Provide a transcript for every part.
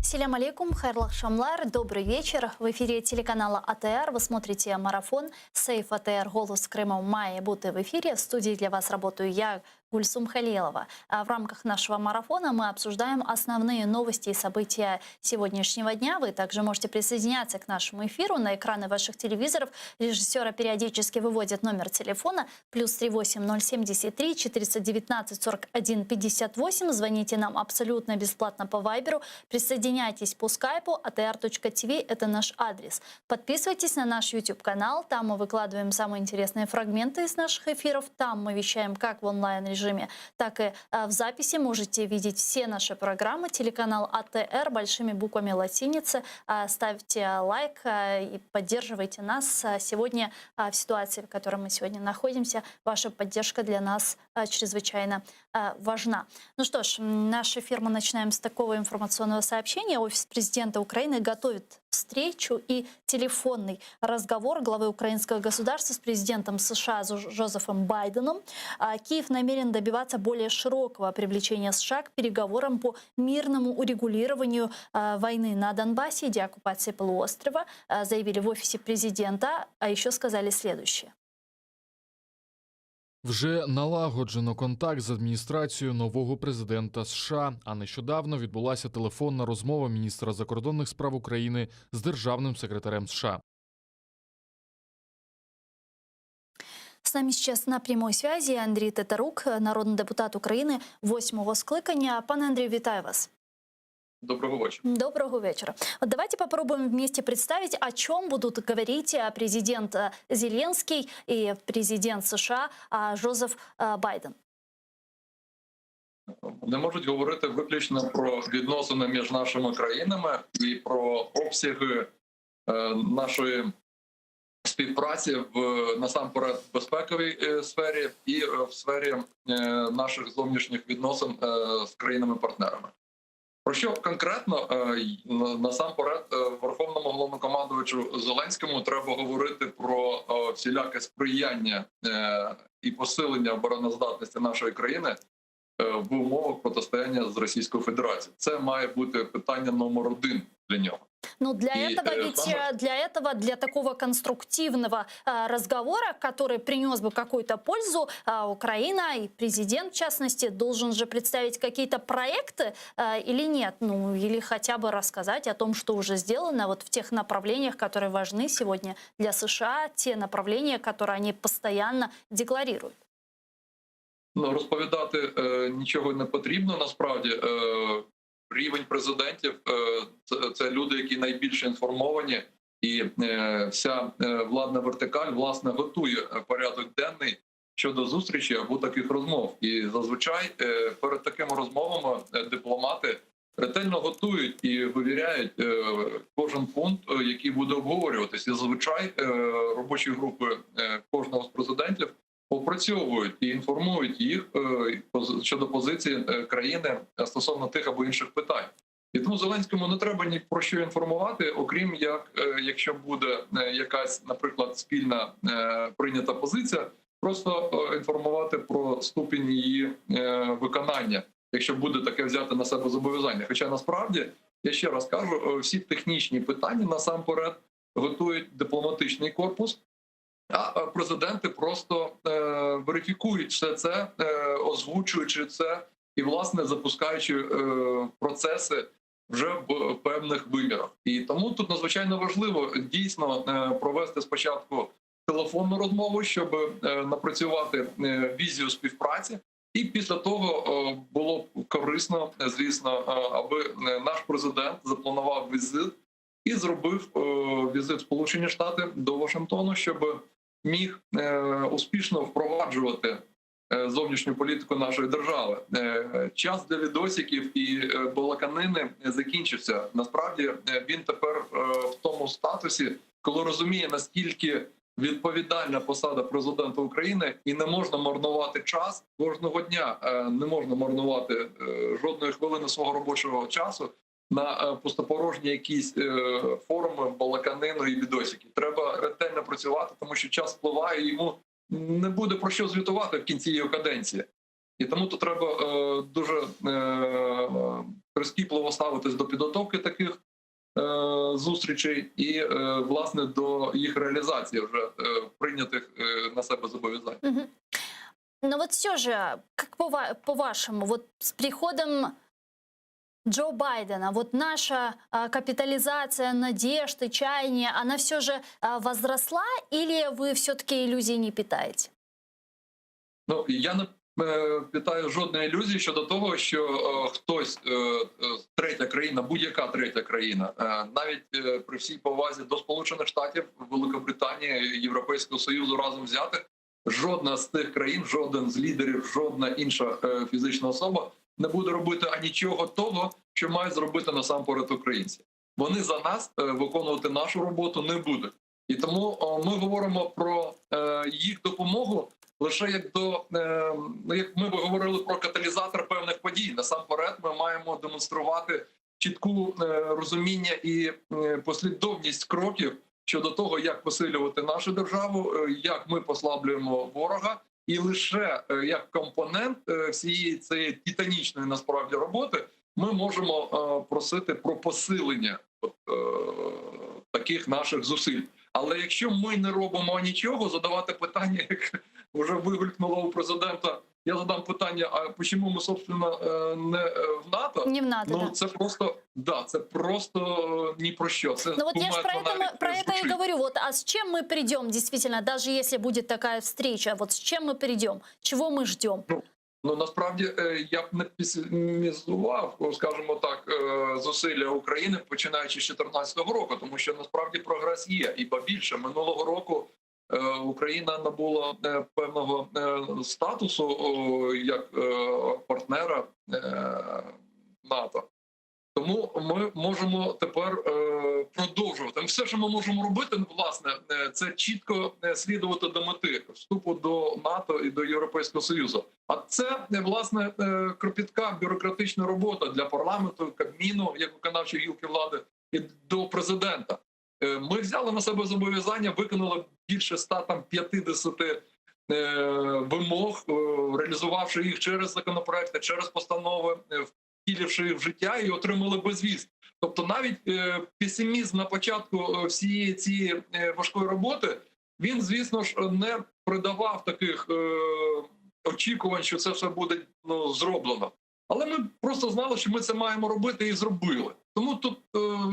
Селям алейкум, хайрлах шамлар, добрый вечер. В эфире телеканала АТР. Вы смотрите марафон «Сейф АТР. Голос Крыма» має бути в эфире. В студии для вас работаю я, Гульсум Халилова. В рамках нашего марафона мы обсуждаем основные новости и события сегодняшнего дня. Вы также можете присоединяться к нашему эфиру. На экраны ваших телевизоров режиссера периодически выводят номер телефона +38 073 419 41 58. Звоните нам абсолютно бесплатно по Вайберу. Присоединяйтесь по скайпу atr.tv, это наш адрес. Подписывайтесь на наш YouTube-канал, там мы выкладываем самые интересные фрагменты из наших эфиров. Там мы вещаем как в онлайн-режиме, так и в записи. Можете видеть все наши программы. Телеканал АТР большими буквами латиницы. Ставьте лайк и поддерживайте нас. Сегодня в ситуации, в которой мы сегодня находимся, ваша поддержка для нас чрезвычайно важна. Ну что ж, наш эфир мы начинаем с такого информационного сообщения. Офис президента Украины готовит встречу и телефонный разговор главы украинского государства с президентом США Джозефом Байденом. Киев намерен добиваться более широкого привлечения США к переговорам по мирному урегулированию войны на Донбассе и деоккупации полуострова, заявили в офисе президента, а еще сказали следующее. Вже налагоджено контакт з адміністрацією нового президента США, а нещодавно відбулася телефонна розмова міністра закордонних справ України з державним секретарем США. С нами сейчас на прямой связи Андрій Тетерук, народний депутат України 8-го скликання. Пане Андрію, вітаю вас. Доброго вечера. Доброго вечера. Вот давайте попробуем вместе представить, о чем будут говорить президент Зеленский и президент США Джозеф Байден. Вони можуть говорити виключно про відносини між нашими країнами і про обсяги нашої співпраці в насамперед безпековій сфері і в сфері наших зовнішніх відносин з країнами-партнерами. Про що конкретно насамперед Верховному головнокомандувачу Зеленському треба говорити про всіляке сприяння і посилення обороноздатності нашої країни в умовах протистояння з Російською Федерацією. Це має бути питання номер один для нього. Ну, для такого конструктивного разговора, который принес бы какую-то пользу, Украина и президент, в частности, должен же представить какие-то проекты или нет? Ну, или хотя бы рассказать о том, что уже сделано вот в тех направлениях, которые важны сегодня для США, те направления, которые они постоянно декларируют. Ну, розповідати нічого не потрібно, насправді. Рівень президентів – це люди, які найбільше інформовані, і вся владна вертикаль, власне, готує порядок денний щодо зустрічі або таких розмов. І зазвичай перед такими розмовами дипломати ретельно готують і вивіряють кожен пункт, який буде обговорюватися. І зазвичай робочі групи кожного з президентів опрацьовують і інформують їх щодо позиції країни стосовно тих або інших питань. І тому Зеленському не треба ні про що інформувати, окрім як, якщо буде якась, наприклад, спільна прийнята позиція, просто інформувати про ступінь її виконання, якщо буде таке взяти на себе зобов'язання. Хоча насправді, я ще раз кажу, всі технічні питання насамперед готують дипломатичний корпус, а президенти просто верифікують все це, озвучуючи це і, власне, запускаючи процеси вже в певних вимірах. І тому тут надзвичайно важливо дійсно провести спочатку телефонну розмову, щоб напрацювати візію співпраці. І після того було б корисно, звісно, аби наш президент запланував візит і зробив візит в Сполучені Штати до Вашингтону, щоб міг успішно впроваджувати зовнішню політику нашої держави. Час для відосиків і балаканини закінчився. Насправді він тепер в тому статусі, коли розуміє, наскільки відповідальна посада президента України, і не можна марнувати час кожного дня, не можна марнувати жодної хвилини свого робочого часу на пустопорожні якісь форуми, балаканину і відосики. Треба ретельно працювати, тому що час впливає, і йому не буде про що звітувати в кінці його каденції. І тому тут треба дуже прискіпливо ставитись до підготовки таких зустрічей і, власне, до їх реалізації вже прийнятих на себе зобов'язань. Мгм. Но вот все же, как по-вашему, вот с приходом Джо Байдена, вот наша капитализация надежд и чаяния, она все же возросла, или вы все-таки иллюзий не питаете? Ну, я не питаю жодної ілюзії щодо того, що хтось, третя країна, будь-яка третя країна, навіть при всій повазі до Сполучених Штатів, Великобританії, Європейського Союзу разом взятих, жодна з тих країн, жоден з лідерів, жодна інша фізична особа не буде робити нічого того, що мають зробити насамперед українці. Вони за нас виконувати нашу роботу не будуть. І тому ми говоримо про їх допомогу лише як ми б говорили про каталізатор певних подій. Насамперед ми маємо демонструвати чітку розуміння і послідовність кроків щодо того, як посилювати нашу державу, як ми послаблюємо ворога, і лише як компонент всієї цієї титанічної насправді роботи ми можемо просити про посилення таких наших зусиль. Але якщо ми не робимо нічого, задавати питання, як вже вигулькнуло у президента, я задам питання, а чому ми, собственно, не в НАТО? Не в НАТО, Ну, да. це просто, да, це просто ні про що. Це Ну вот я же кумедно навіть про это и звучить. говорю. Вот, а с чем мы придем, действительно, даже если будет такая встреча, вот с чем мы придем, чего мы ждем? Ну, насправді, я б не песимізував, скажімо так, зусилля України, починаючи з 2014 року, тому що, насправді, прогрес є. І, ба більше, минулого року Україна набула певного статусу як партнера НАТО. Тому ми можемо тепер продовжувати. Все, що ми можемо робити, власне, це чітко слідувати до мети вступу до НАТО і до Європейського Союзу. А це, власне, кропітка бюрократична робота для парламенту, Кабміну, як виконавчої гілки влади, і до президента. Ми взяли на себе зобов'язання, виконали більше 150 вимог, реалізувавши їх через законопроекти, через постанови, втіливши їх в життя і отримали безвіз. Тобто навіть песимізм на початку всієї цієї важкої роботи, він, звісно ж, не придавав таких очікувань, що це все буде зроблено. Але ми просто знали, що ми це маємо робити, і зробили. Тому тут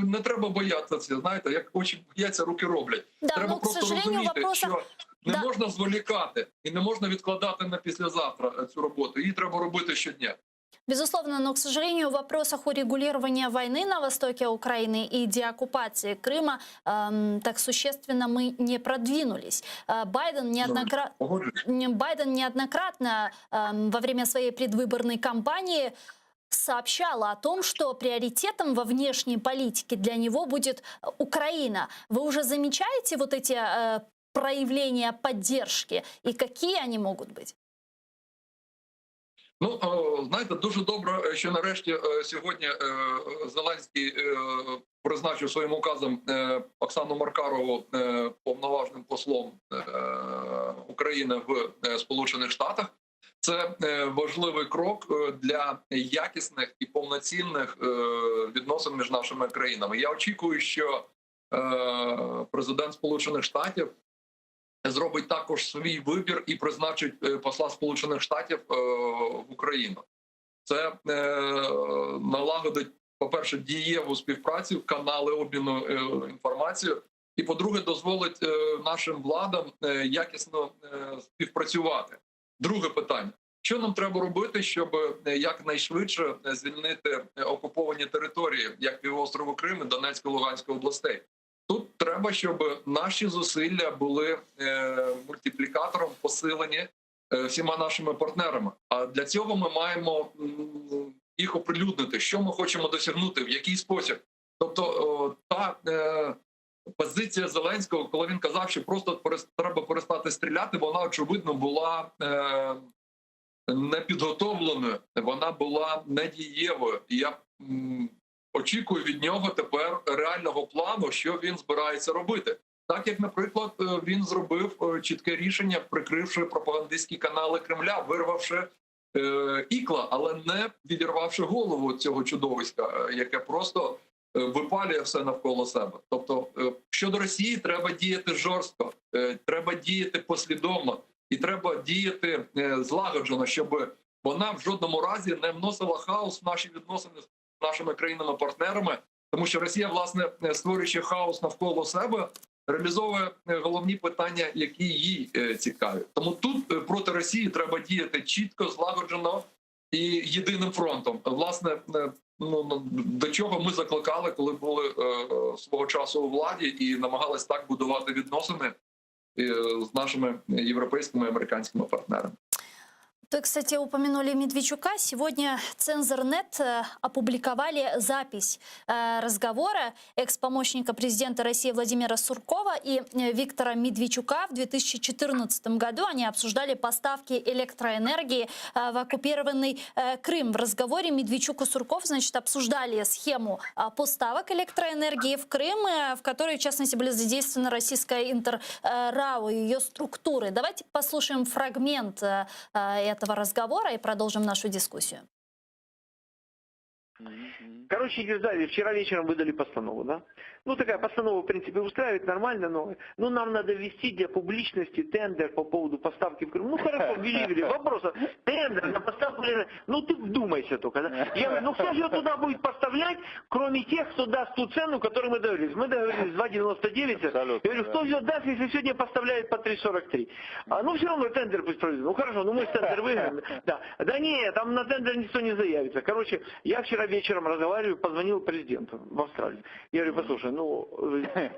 не треба боятися, знаєте, як очі бояться, руки роблять. Да, Треба ну, к просто сожалению, розуміти, вопросах- що не Да. можна зволікати і не можна відкладати на післязавтра цю роботу. Її треба робити щодня. Безусловно, но, к сожалению, в вопросах урегулирования войны на востоке Украины и деоккупации Крыма так существенно мы не продвинулись. Погоджуюсь. Байден неоднократно во время своей предвыборной кампании сообщал о том, что приоритетом во внешней политике для него будет Украина. Вы уже замечаете вот эти проявления поддержки и какие они могут быть? Ну, знаєте, дуже добре, що нарешті сьогодні Зеленський призначив своїм указом Оксану Маркарову повноважним послом України в Сполучених Штатах. Це важливий крок для якісних і повноцінних відносин між нашими країнами. Я очікую, що президент Сполучених Штатів зробить також свій вибір і призначить посла Сполучених Штатів в Україну. Це налагодить, по-перше, дієву співпрацю, канали обміну інформацією, і, по-друге, дозволить нашим владам якісно співпрацювати. Друге питання. Що нам треба робити, щоб якнайшвидше звільнити окуповані території, як півострову Крим і Донецької, Луганської областей? Тут треба, щоб наші зусилля були мультиплікатором посилені всіма нашими партнерами. А для цього ми маємо їх оприлюднити, що ми хочемо досягнути, в який спосіб. Тобто та позиція Зеленського, коли він казав, що просто треба перестати стріляти, вона, очевидно, була непідготовленою, вона була недієвою. І я очікую від нього тепер реального плану, що він збирається робити. Так як, наприклад, він зробив чітке рішення, прикривши пропагандистські канали Кремля, вирвавши ікла, але не відірвавши голову цього чудовиська, яке просто випалює все навколо себе. Тобто щодо Росії треба діяти жорстко, треба діяти послідовно і треба діяти злагоджено, щоб вона в жодному разі не вносила хаос в наші відносини з нашими країнами-партнерами, тому що Росія, власне, створюючи хаос навколо себе, реалізовує головні питання, які їй цікаві. Тому тут проти Росії треба діяти чітко, злагоджено і єдиним фронтом. Власне, до чого ми закликали, коли були свого часу у владі і намагались так будувати відносини з нашими європейськими і американськими партнерами. Вы, кстати, упомянули Медведчука. Сегодня Цензорнет опубликовали запись разговора экс-помощника президента России Владимира Суркова и Виктора Медведчука. В 2014 году они обсуждали поставки электроэнергии в оккупированный Крым. В разговоре Медведчук и Сурков, значит, обсуждали схему поставок электроэнергии в Крым, в которой, в частности, были задействованы российская Интеррау и ее структуры. Давайте послушаем фрагмент этого разговора и продолжим нашу дискуссию. Короче, Герзаве вчера вечером выдали постанову, да? Ну, такая постанова, в принципе, устраивает нормально, но нам надо ввести для публичности тендер по поводу поставки в Крым. Ну, хорошо, ввели, вопросов. Тендер на поставку, ну, ты вдумайся только, да? Я говорю, ну, кто же туда будет поставлять, кроме тех, кто даст ту цену, которую мы договорились? Мы договорились 2,99. Я говорю, кто ее даст, если сегодня поставляет по 3,43? Ну, все равно тендер пусть проведет. Ну, хорошо, ну, мы тендер выиграем. Да. Да нет, там на тендер никто не заявится. Короче, я вчера вечером разговариваю, позвонил президенту в Австралии. Я говорю, послушай, ну,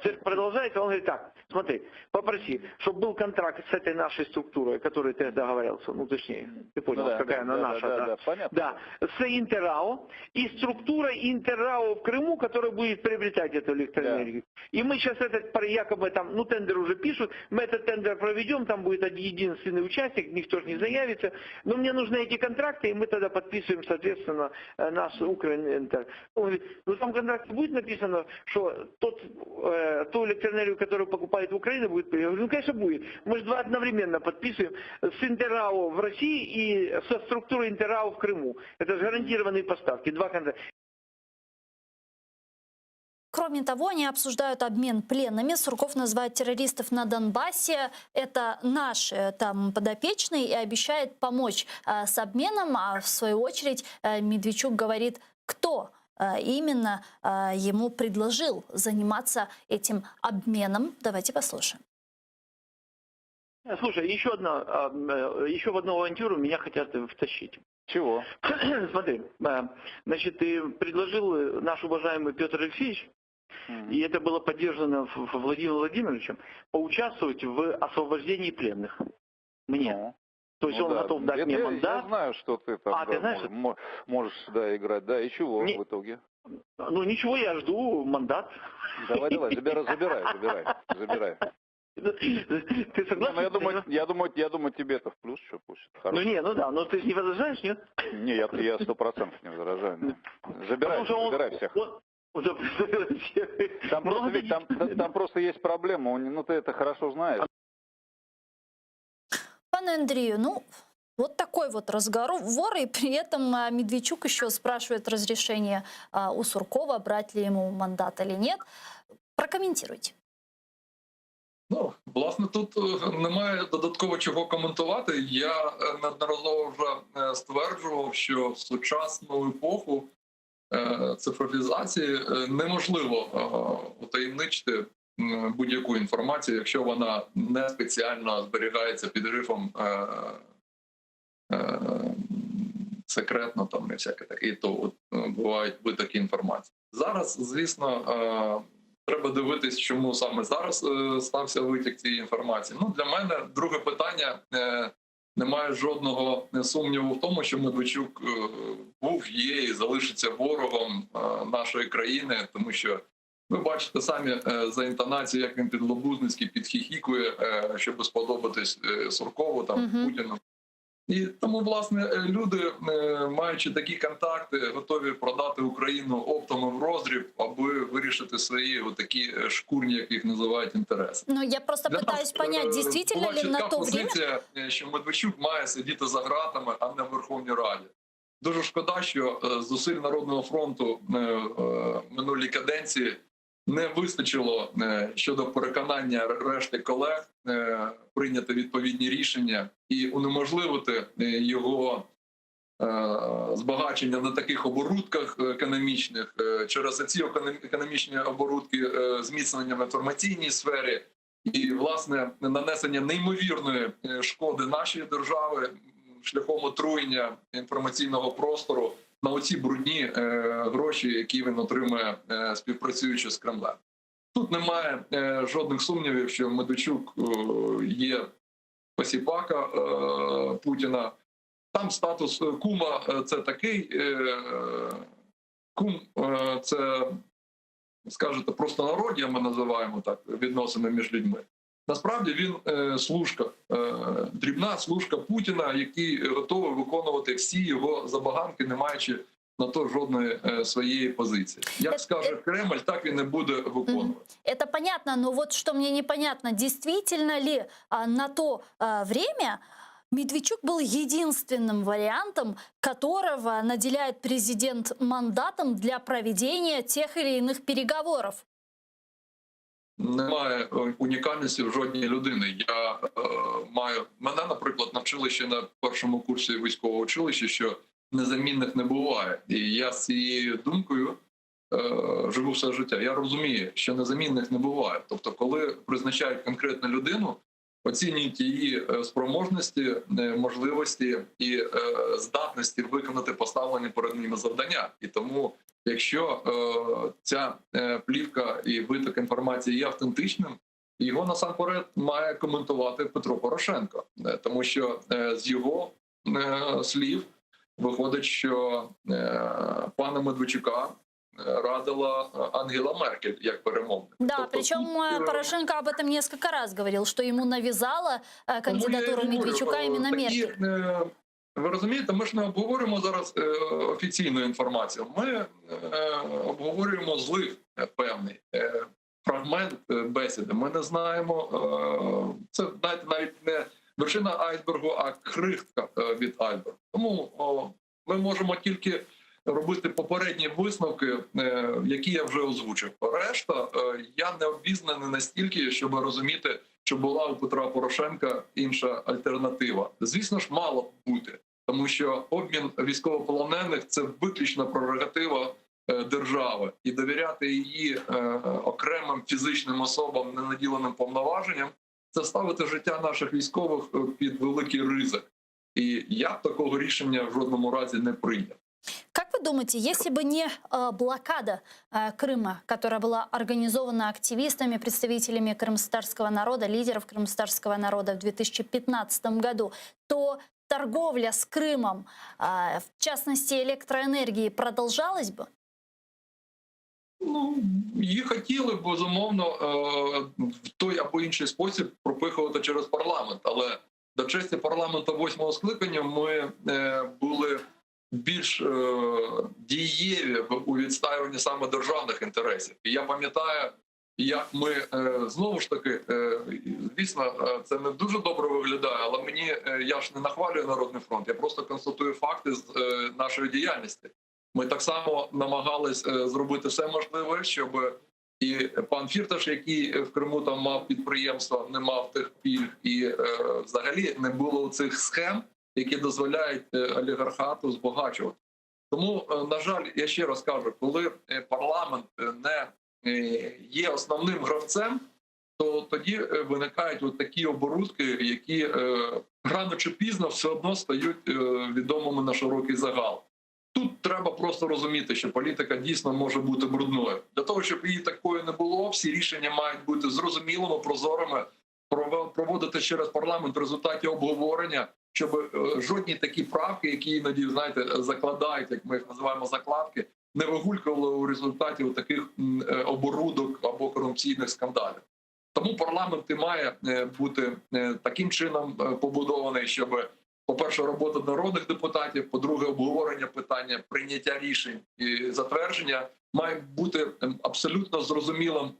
цирк продолжается. Он говорит, так, смотри, попроси, чтобы был контракт с этой нашей структурой, о которой ты договорился, ну, точнее, ты понял, да, какая она наша, да, понятно. Да, с Интеррао и структурой Интеррао в Крыму, которая будет приобретать эту электроэнергию. Да. И мы сейчас этот, якобы там, ну, тендер уже пишут, мы этот тендер проведем, там будет единственный участник, никто же не заявится, но мне нужны эти контракты, и мы тогда подписываем, соответственно, наш Украинтер. Он говорит, ну, там в контракте будет написано, что ту электроэнергию, которую покупает Украина, будет. Я говорю, ну, конечно, будет. Мы же два одновременно подписываем с Интеррао в России и со структурой Интеррао в Крыму. Это же гарантированные поставки. Два контракта. Кроме того, они обсуждают обмен пленными. Сурков называет террористов на Донбассе. Это наши там подопечные и обещает помочь с обменом. А в свою очередь Медведчук говорит, кто именно ему предложил заниматься этим обменом. Давайте послушаем. Слушай, еще в одну авантюру меня хотят втащить. Чего? Смотри, значит, ты предложил наш уважаемый Петр Алексеевич, и это было поддержано Владимиром Владимировичем, поучаствовать в освобождении пленных. Мне. Ну, То есть ну, он да. готов дать мне мандат. Я знаю, что ты там ты знаешь, можешь сюда играть. Да, и чего в итоге? Ну ничего, я жду мандат. Давай, забирай. Ты согласен? Я думаю, тебе это в плюс, что пусть. Ну не, ну да, но ты же не возражаешь, нет? Не, я 100% не возражаю. Да. Забирай всех. Там просто есть проблема, ну ты это хорошо знаешь. Пане Андрію, ну, вот такой вот разговор, и при этом Медведчук еще спрашивает разрешение у Суркова, брать ли ему мандат или нет. Прокомментируйте. Ну, власне, тут немає додатково чого коментувати. Я неодноразово вже стверджував, що в сучасну епоху цифровізації неможливо утаємничити будь-яку інформацію, якщо вона не спеціально зберігається під грифом секретно, там не всяке таке, і то бувають витоки інформації. Зараз, звісно, треба дивитись, чому саме зараз стався витік цієї інформації. Ну, для мене друге питання, немає жодного сумніву в тому, що Медведчук був, є і залишиться ворогом нашої країни, тому що ви бачите самі за інтонацією, як він підлобузницький підхіхікує, щоб сподобатись Суркову, там, Путіну. І тому, власне, люди, маючи такі контакти, готові продати Україну оптом в роздріб, аби вирішити свої такі шкурні, як їх називають, інтереси. Ну, я просто Для пытаюсь нас, понять, действительно була ли на чітка то время... позиція, що Медведчук має сидіти за ґратами, а не в Верховній Раді. Дуже шкода, що зусиль Народного фронту минулій каденції не вистачило щодо переконання решти колег прийняти відповідні рішення і унеможливити його збагачення на таких оборудках економічних, через ці економічні оборудки зміцнення в інформаційній сфері і, власне, нанесення неймовірної шкоди нашій державі шляхом отруєння інформаційного простору на оці брудні гроші, які він отримує, співпрацюючи з Кремлем. Тут немає жодних сумнівів, що Медведчук є посіпака Путіна. Там статус кума – це такий, кум – це, скажете, простонароддя, ми називаємо так, відносини між людьми. Насправді він служка, дрібна служка Путіна, який готовий виконувати всі його забаганки, не маючи на то жодної своєї позиції. Як скаже Кремль, так він не буде виконувати. Это понятно, но вот что мне непонятно, действительно ли на то время Медведчук был единственным вариантом, которого наделяет президент мандатом для проведения тех или иных переговоров? Немає унікальності в жодній людини. Мене, наприклад, навчили ще на першому курсі військового училища, що незамінних не буває. І я з цією думкою живу все життя. Я розумію, що незамінних не буває. Тобто, коли призначають конкретну людину, оцінюють її спроможності, можливості і здатності виконати поставлені перед ними завдання. І тому, якщо ця плівка і виток інформації є автентичним, його насамперед має коментувати Петро Порошенко. Тому що з його слів виходить, що пана Медведчука радила Ангела Меркель як перемовник. Да, Тобто, причем Порошенко об этом несколько раз говорил, что ему навязала кандидатуру Медведчука именно Меркель. Ви розумієте, ми ж не обговорюємо зараз офіційну інформацію. Ми обговорюємо злив певний фрагмент бесіди. Ми не знаємо, це навіть не вершина айсбергу, а крихтка від айсбергу. Тому ми можемо тільки робити попередні висновки, які я вже озвучив. Решта, я не обізнаний настільки, щоб розуміти, що була у Петра Порошенка інша альтернатива. Звісно ж, мало б бути, тому що обмін військовополонених – це виключна прерогатива держави. І довіряти її окремим фізичним особам, ненаділеним повноваженням – це ставити життя наших військових під великий ризик. І я б такого рішення в жодному разі не прийняв. Как вы думаете, если бы не блокада Крыма, которая была организована активистами, представителями крымстарского народа, лидеров крымстарского народа в 2015 году, то торговля с Крымом, в частности электроэнергией, продолжалась бы? Ну, її хотіли, безумовно, в той або інший спосіб пропихувати через парламент. Але до честі парламенту 8-го скликання ми були більш дієві у відстоюванні саме державних інтересів. І я пам'ятаю, як ми, знову ж таки, звісно, це не дуже добре виглядає, але я ж не нахвалюю Народний фронт, я просто констатую факти з нашої діяльності. Ми так само намагались зробити все можливе, щоб і пан Фірташ, який в Криму там мав підприємство, не мав тих пільг, і взагалі не було цих схем, які дозволяють олігархату збагачувати. Тому, на жаль, я ще раз кажу, коли парламент не є основним гравцем, то тоді виникають такі оборудки, які рано чи пізно все одно стають відомими на широкий загал. Тут треба просто розуміти, що політика дійсно може бути брудною. Для того, щоб її такою не було, всі рішення мають бути зрозумілими, прозорими, проводити через парламент в результаті обговорення, щоб жодні такі правки, які іноді, знаєте, закладають, як ми їх називаємо закладки, не вигулькували у результаті таких оборудок або корупційних скандалів. Тому парламент і має бути таким чином побудований, щоб по-перше, робота народних депутатів, по-друге, обговорення питання прийняття рішень і затвердження має бути абсолютно зрозумілим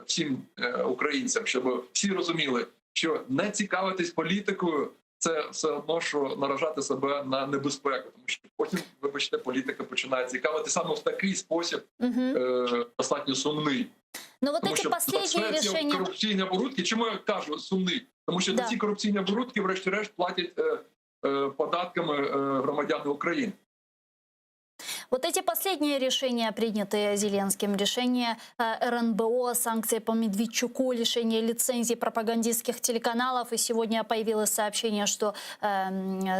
всім українцям, щоб всі розуміли, що не цікавитись політикою – це все одно, що наражати себе на небезпеку, тому що потім, вибачте, політика починає цікавити саме в такий спосіб, достатньо сумний. Но вот Тому эти що последние це решения... корупційні оборудки. Чому я кажу сумний? Тому що Да. ці корупційні оборудки, врешті-решт, платять податками громадяни України. Вот эти последние решения, принятые Зеленским, решение РНБО, санкции по Медведчуку, лишение лицензий пропагандистских телеканалов, и сегодня появилось сообщение, что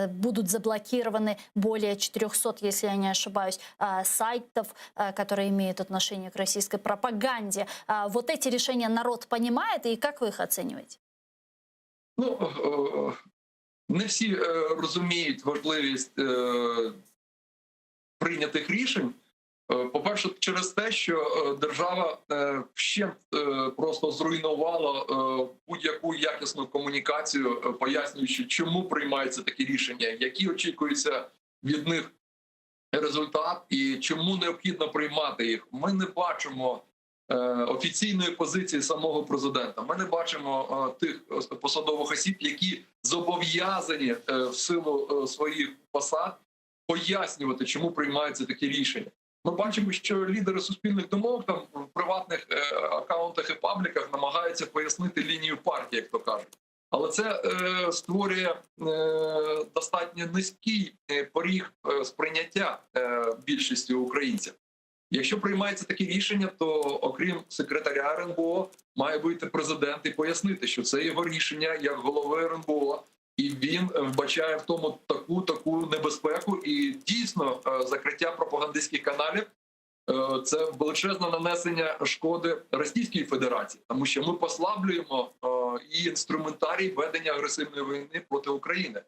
будут заблокированы более 400, если я не ошибаюсь, сайтов, которые имеют отношение к российской пропаганде. Вот эти решения народ понимает, и как вы их оцениваете? Ну, не всі розуміють важливість прийнятих рішень. По-перше, через те, що держава вщент просто зруйнувала будь-яку якісну комунікацію, пояснюючи, чому приймаються такі рішення, які очікуються від них результат і чому необхідно приймати їх. Ми не бачимо офіційної позиції самого президента. Ми не бачимо тих посадових осіб, які зобов'язані в силу своїх посад пояснювати, чому приймаються такі рішення. Ми бачимо, що лідери суспільних думок там в приватних акаунтах і пабліках намагаються пояснити лінію партії, як то кажуть. Але це створює достатньо низький поріг сприйняття більшістю українців. Якщо приймаються такі рішення, то окрім секретаря РНБО має вийти президент і пояснити, що це його рішення як голови РНБО, і він вбачає в тому таку небезпеку. І дійсно закриття пропагандистських каналів – це величезне нанесення шкоди Російській Федерації, тому що ми послаблюємо і інструментарій ведення агресивної війни проти України.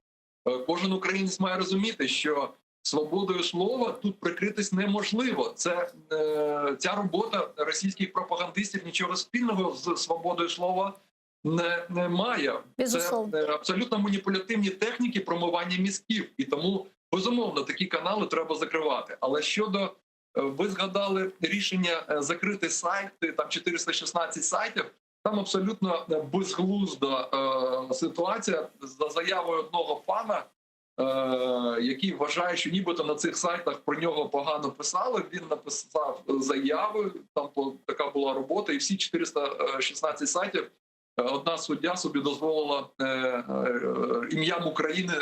Кожен українець має розуміти, що свободою слова тут прикритись неможливо. Ця робота російських пропагандистів нічого спільного з свободою слова не має. Безусловно. Це абсолютно маніпулятивні техніки промивання мізків. І тому, безумовно, такі канали треба закривати. Але щодо, ви згадали рішення закрити сайти, там 416 сайтів, там абсолютно безглузда ситуація за заявою одного пана, який вважає, що нібито на цих сайтах про нього погано писали. Він написав заяви, там така була робота, і всі 416 сайтів одна суддя собі дозволила ім'ям України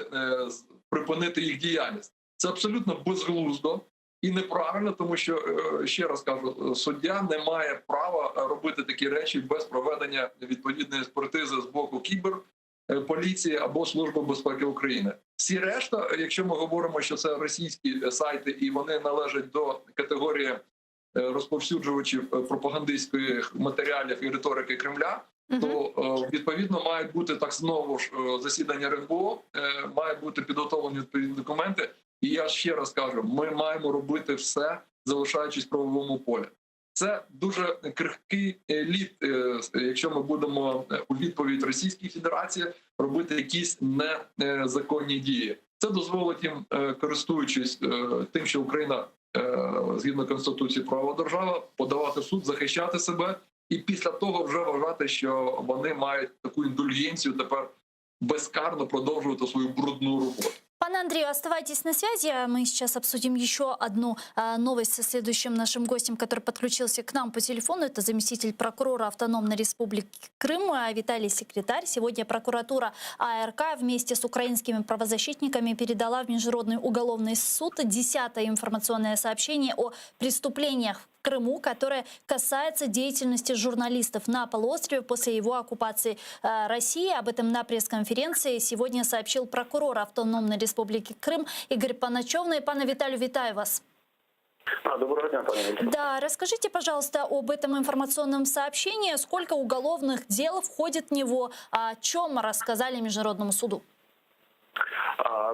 припинити їх діяльність. Це абсолютно безглуздо і неправильно, тому що, ще раз кажу, суддя не має права робити такі речі без проведення відповідної експертизи з боку кіберполіції або Служби безпеки України. Всі решта, якщо ми говоримо, що це російські сайти і вони належать до категорії розповсюджувачів пропагандистських матеріалів і риторики Кремля, то відповідно мають бути так знову ж засідання РНБО, мають бути підготовлені відповідні документи. І я ще раз кажу, ми маємо робити все, залишаючись в правовому полі. Це дуже крихкий лід, якщо ми будемо у відповідь Російській Федерації робити якісь незаконні дії. Це дозволить їм, користуючись тим, що Україна згідно Конституції права держава, подавати в суд, захищати себе і після того вже вважати, що вони мають таку індульгенцію тепер безкарно продовжувати свою брудну роботу. Пане Андрею, оставайтесь на связи. Мы сейчас обсудим еще одну новость со следующим нашим гостем, который подключился к нам по телефону. Это заместитель прокурора Автономной Республики Крым Виталий Секретарь. Сегодня прокуратура АРК вместе с украинскими правозащитниками передала в Международный уголовный суд 10-е информационное сообщение о преступлениях в Крыму, которое касается деятельности журналистов на полуострове после его оккупации России. Об этом на пресс-конференции сегодня сообщил прокурор Автономной Республики Крым Игорь Паначевный. Пане Виталию, витаю вас. Доброго дня, пане Виталий. Да, расскажите, пожалуйста, об этом информационном сообщении. Сколько уголовных дел входит в него? О чем рассказали Международному суду?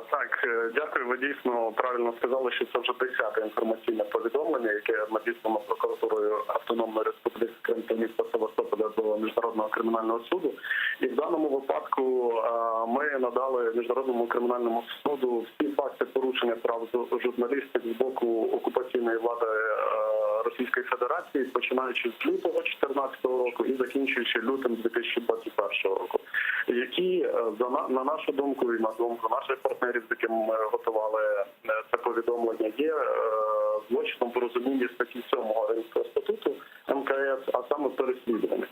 Так, дякую. Ви дійсно правильно сказали, що це вже 10-те інформаційне повідомлення, яке надіслано прокуратурою Автономної Республіки Крим та міста Севастополя до Міжнародного кримінального суду. І в даному випадку ми надали Міжнародному кримінальному суду всі факти порушення прав журналістів з боку окупаційної влади Російської Федерації, починаючи з лютого 2014 року і закінчуючи лютим 2021 року, які, на нашу думку і на думку наших партнерів, з якими ми готували це повідомлення, є злочином по розумінні статті 7 Римського статуту МКС, а саме переслідування.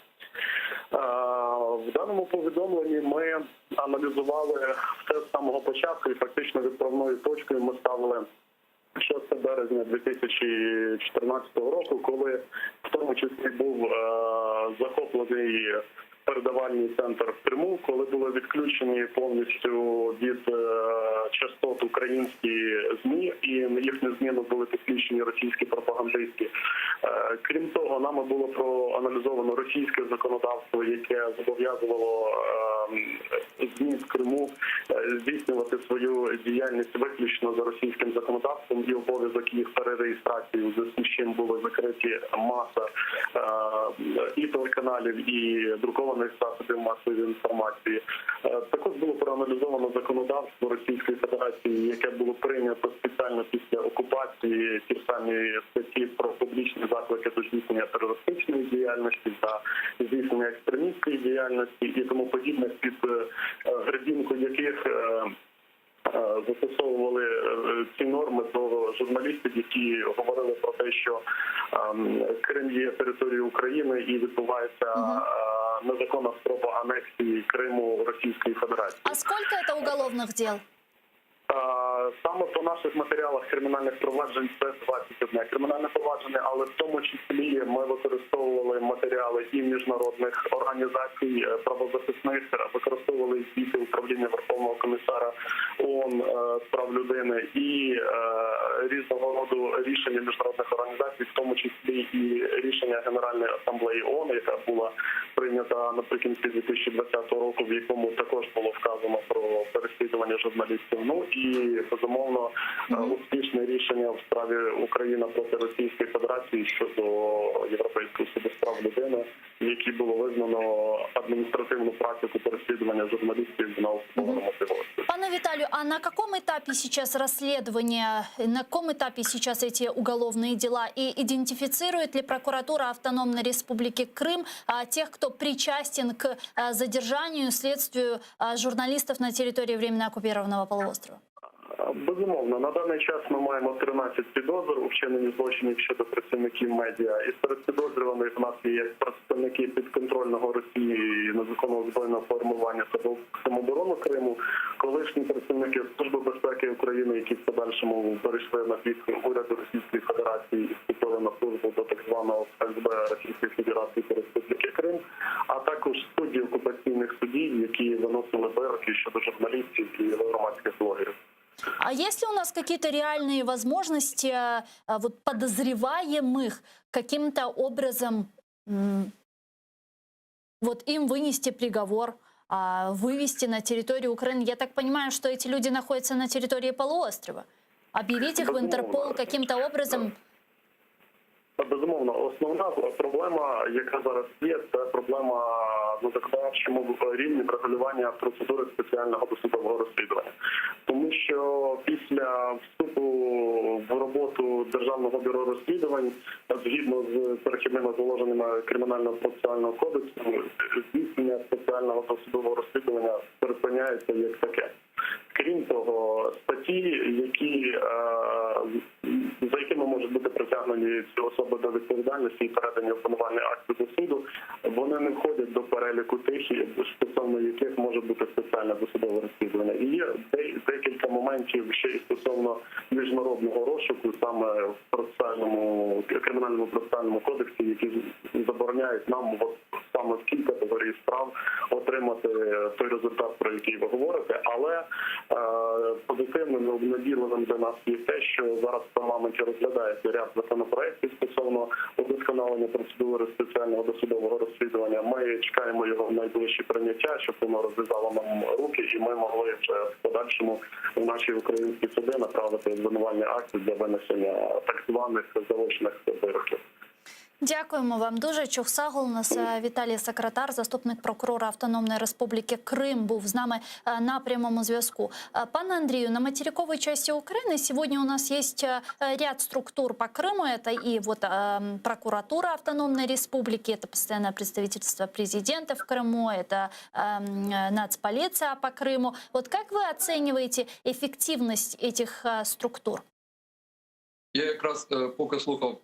В даному повідомленні ми аналізували все з самого початку і фактично відправною точкою ми ставили 6 березня 2014 року, коли в тому числі був захоплений передавальний центр в Криму, коли були відключені повністю від частот українські ЗМІ і на їхню зміну були підключені російські пропагандистські. Крім того, нами було проаналізовано російське законодавство, яке зобов'язувало ЗМІ в Криму здійснювати свою діяльність виключно за російським законодавством і обов'язок їх перереєстрації, у зв'язку з чим були закриті маса і телеканалів, і друкованих засобів масової інформації. Також було проаналізовано законодавство Російської Федерації, яке було прийнято спеціально після окупації, ті самі статті про публічні заклики до здійснення терористичної діяльності та здійснення екстремістської діяльності і тому подібне, під гребінку яких застосовували ці норми до журналістів, які говорили про те, що Крим є територією України і відбувається незаконна спроба анексії Криму Російської Федерації. А сколько это уголовных дел? Саме по наших матеріалах кримінальних проваджень це 21 кримінальне провадження, але в тому числі ми використовували матеріали і міжнародних організацій правозахисних, використовували звіти управління Верховного комісара ООН з прав людини і різного роду рішення міжнародних організацій, в тому числі і рішення Генеральної асамблеї ООН, яка була прийнята наприкінці 2020 року, в якому також було вказано про переслідування журналістів. Ну і, безумовно, успішне рішення в справі Україна проти Російської Федерації щодо Європейського суду з прав людини, в якій було визнано адміністративну практику переслідування журналістів на окупованому півострові. Пане Виталию, а на каком этапе сейчас расследование, на каком этапе сейчас эти уголовные дела? И идентифицирует ли прокуратура Автономной Республики Крым тех, кто причастен к задержанию, следствию журналистов на территории временно оккупированного полуострова? Безумовно, на даний час ми маємо 13 підозр у вчиненні злочинів щодо працівників медіа. І серед підозрюваних в нас є представники підконтрольного Росії незаконного збройного формування та самооборони Криму, колишні представники Служби безпеки України, які в подальшому перейшли на бік уряду Російської Федерації і вступили на службу до так званого ФСБ Російської Федерації та Республіки Крим, а також судді окупаційних судів, які виносили вироки щодо журналістів і громадських блогерів. А есть ли у нас какие-то реальные возможности вот, подозреваемых каким-то образом вот им вынести приговор, вывести на территорию Украины? Я так понимаю, что эти люди находятся на территории полуострова. Объявить их в Интерпол каким-то образом? Безумовно, основна проблема, яка зараз є, це проблема на законодавчому рівні врегулювання процедури спеціального досудового розслідування. Тому що після вступу в роботу Державного бюро розслідувань, згідно з перехідними положеннями Кримінального процесуального кодексу, здійснення спеціального досудового розслідування припиняється як таке. Крім того, статті, за якими можуть бути притягнені ці особи до відповідальності і передані обвинувальні акти до суду, вони не входять до переліку тих, стосовно яких може бути спеціальне досудове розслідування. І є декілька моментів ще й стосовно міжнародного розшуку, саме в кримінальному процесуальному кодексі, які забороняють нам саме в цій категорії справ отримати той результат, про який ви говорите. Але позитивним обнадійливим для нас є те, що зараз в парламенті розглядається ряд законопроєктів стосовно удосконалення процедури спеціального досудового розслідування. Ми чекаємо його в найближчі прийняття, щоб воно розв'язало нам руки, і ми могли вже в подальшому в наші українські суди направити обвинувальні акти для винесення так званих заочних вироків. Дякуємо вам дуже. Чухсагул у нас Віталій Сакратар, заступник прокурора Автономної Республіки Крим, був з нами на прямому зв'язку. Пане Андрію, на материковой части Украины сегодня у нас есть ряд структур по Крыму. Это и вот прокуратура Автономной Республики, это постоянное представительство президента в Крыму, это нацполиция по Крыму. Вот как вы оцениваете эффективность этих структур? Я якраз поки слухав,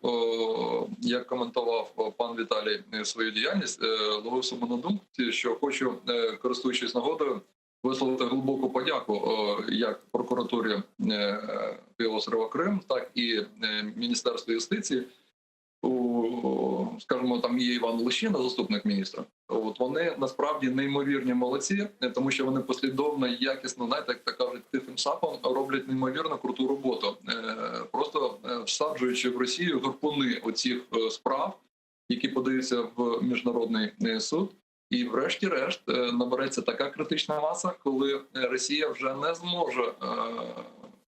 як коментував пан Віталій свою діяльність, ловив себе на думці, що хочу, користуючись нагодою, висловити глибоку подяку як прокуратурі півострова Крим, так і Міністерству юстиції. Скажімо, там є Іван Лущина, заступник міністра. От вони насправді неймовірні молодці, тому що вони послідовно, якісно, знаєте, як так кажуть, тихим сапом роблять неймовірно круту роботу, просто всаджуючи в Росію гарпуни оцих справ, які подаються в міжнародний суд. І врешті-решт набереться така критична маса, коли Росія вже не зможе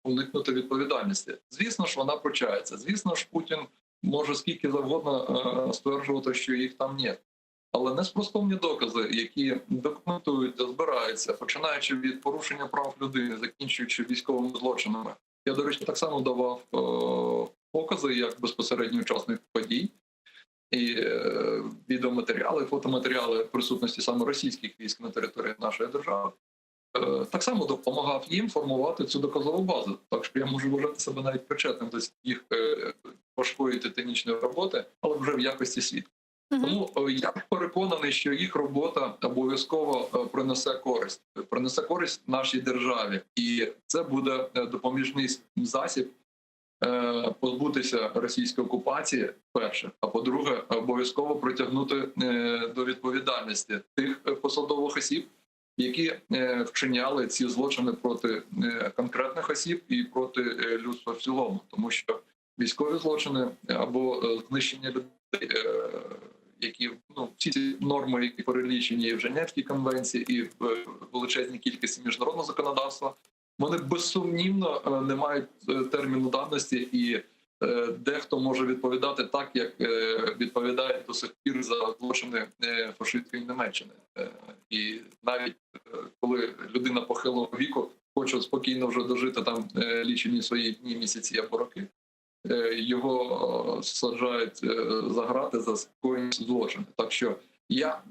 уникнути відповідальності. Звісно ж, вона пручається. Звісно ж, Путін може скільки завгодно стверджувати, що їх там нет. Але неспростовні докази, які документуються, збираються, починаючи від порушення прав людини, закінчуючи військовими злочинами. Я, до речі, так само давав покази як безпосередньо учасник подій. І відеоматеріали, фотоматеріали присутності саме російських військ на території нашої держави. Так само допомагав їм формувати цю доказову базу. Так що я можу вважати себе навіть причетним до їх важкої титанічної роботи, але вже в якості свідка. Тому я переконаний, що їх робота обов'язково принесе користь нашій державі. І це буде допоміжний засіб позбутися російської окупації, перше, а по-друге, обов'язково притягнути до відповідальності тих посадових осіб, які вчиняли ці злочини проти конкретних осіб і проти людства в цілому. Тому що військові злочини або знищення людей, які, всі ці норми, які перелічені і в Женевській конвенції, і в величезній кількості міжнародного законодавства, вони безсумнівно не мають терміну давності, і дехто може відповідати так, як відповідає до сих пір за злочини фашистської Німеччини. І навіть коли людина похилого віку хоче спокійно вже дожити там лічені свої дні, місяці або роки, його саджають за грати за скоєння злочини. Так що я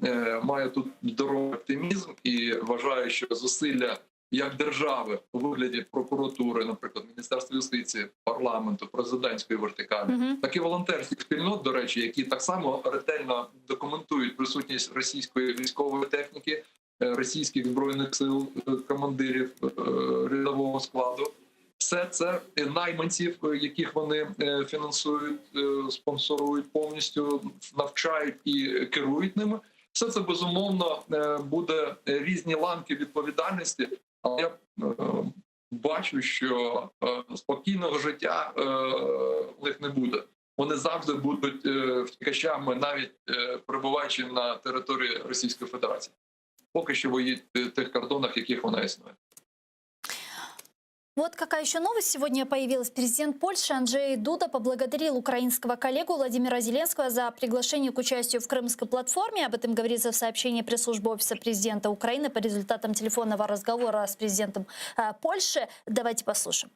маю тут здоровий оптимізм і вважаю, що зусилля як держави у вигляді прокуратури, наприклад, Міністерства юстиції, парламенту, президентської вертикалі, так і волонтерських спільнот, до речі, які так само ретельно документують присутність російської військової техніки, російських збройних сил, командирів рядового складу. Все це найманців, яких вони фінансують, спонсорують повністю, навчають і керують ними. Все це, безумовно, буде різні ланки відповідальності, але я бачу, що спокійного життя у них не буде. Вони завжди будуть втікачами, навіть перебуваючи на території Російської Федерації. Поки що в тих кордонах, яких вона існує. Вот какая еще новость сегодня появилась. Президент Польши Анджей Дуда поблагодарил украинского коллегу Владимира Зеленского за приглашение к участию в Крымской платформе. Об этом говорится в сообщении пресс-службы Офиса президента Украины по результатам телефонного разговора с президентом Польши. Давайте послушаем.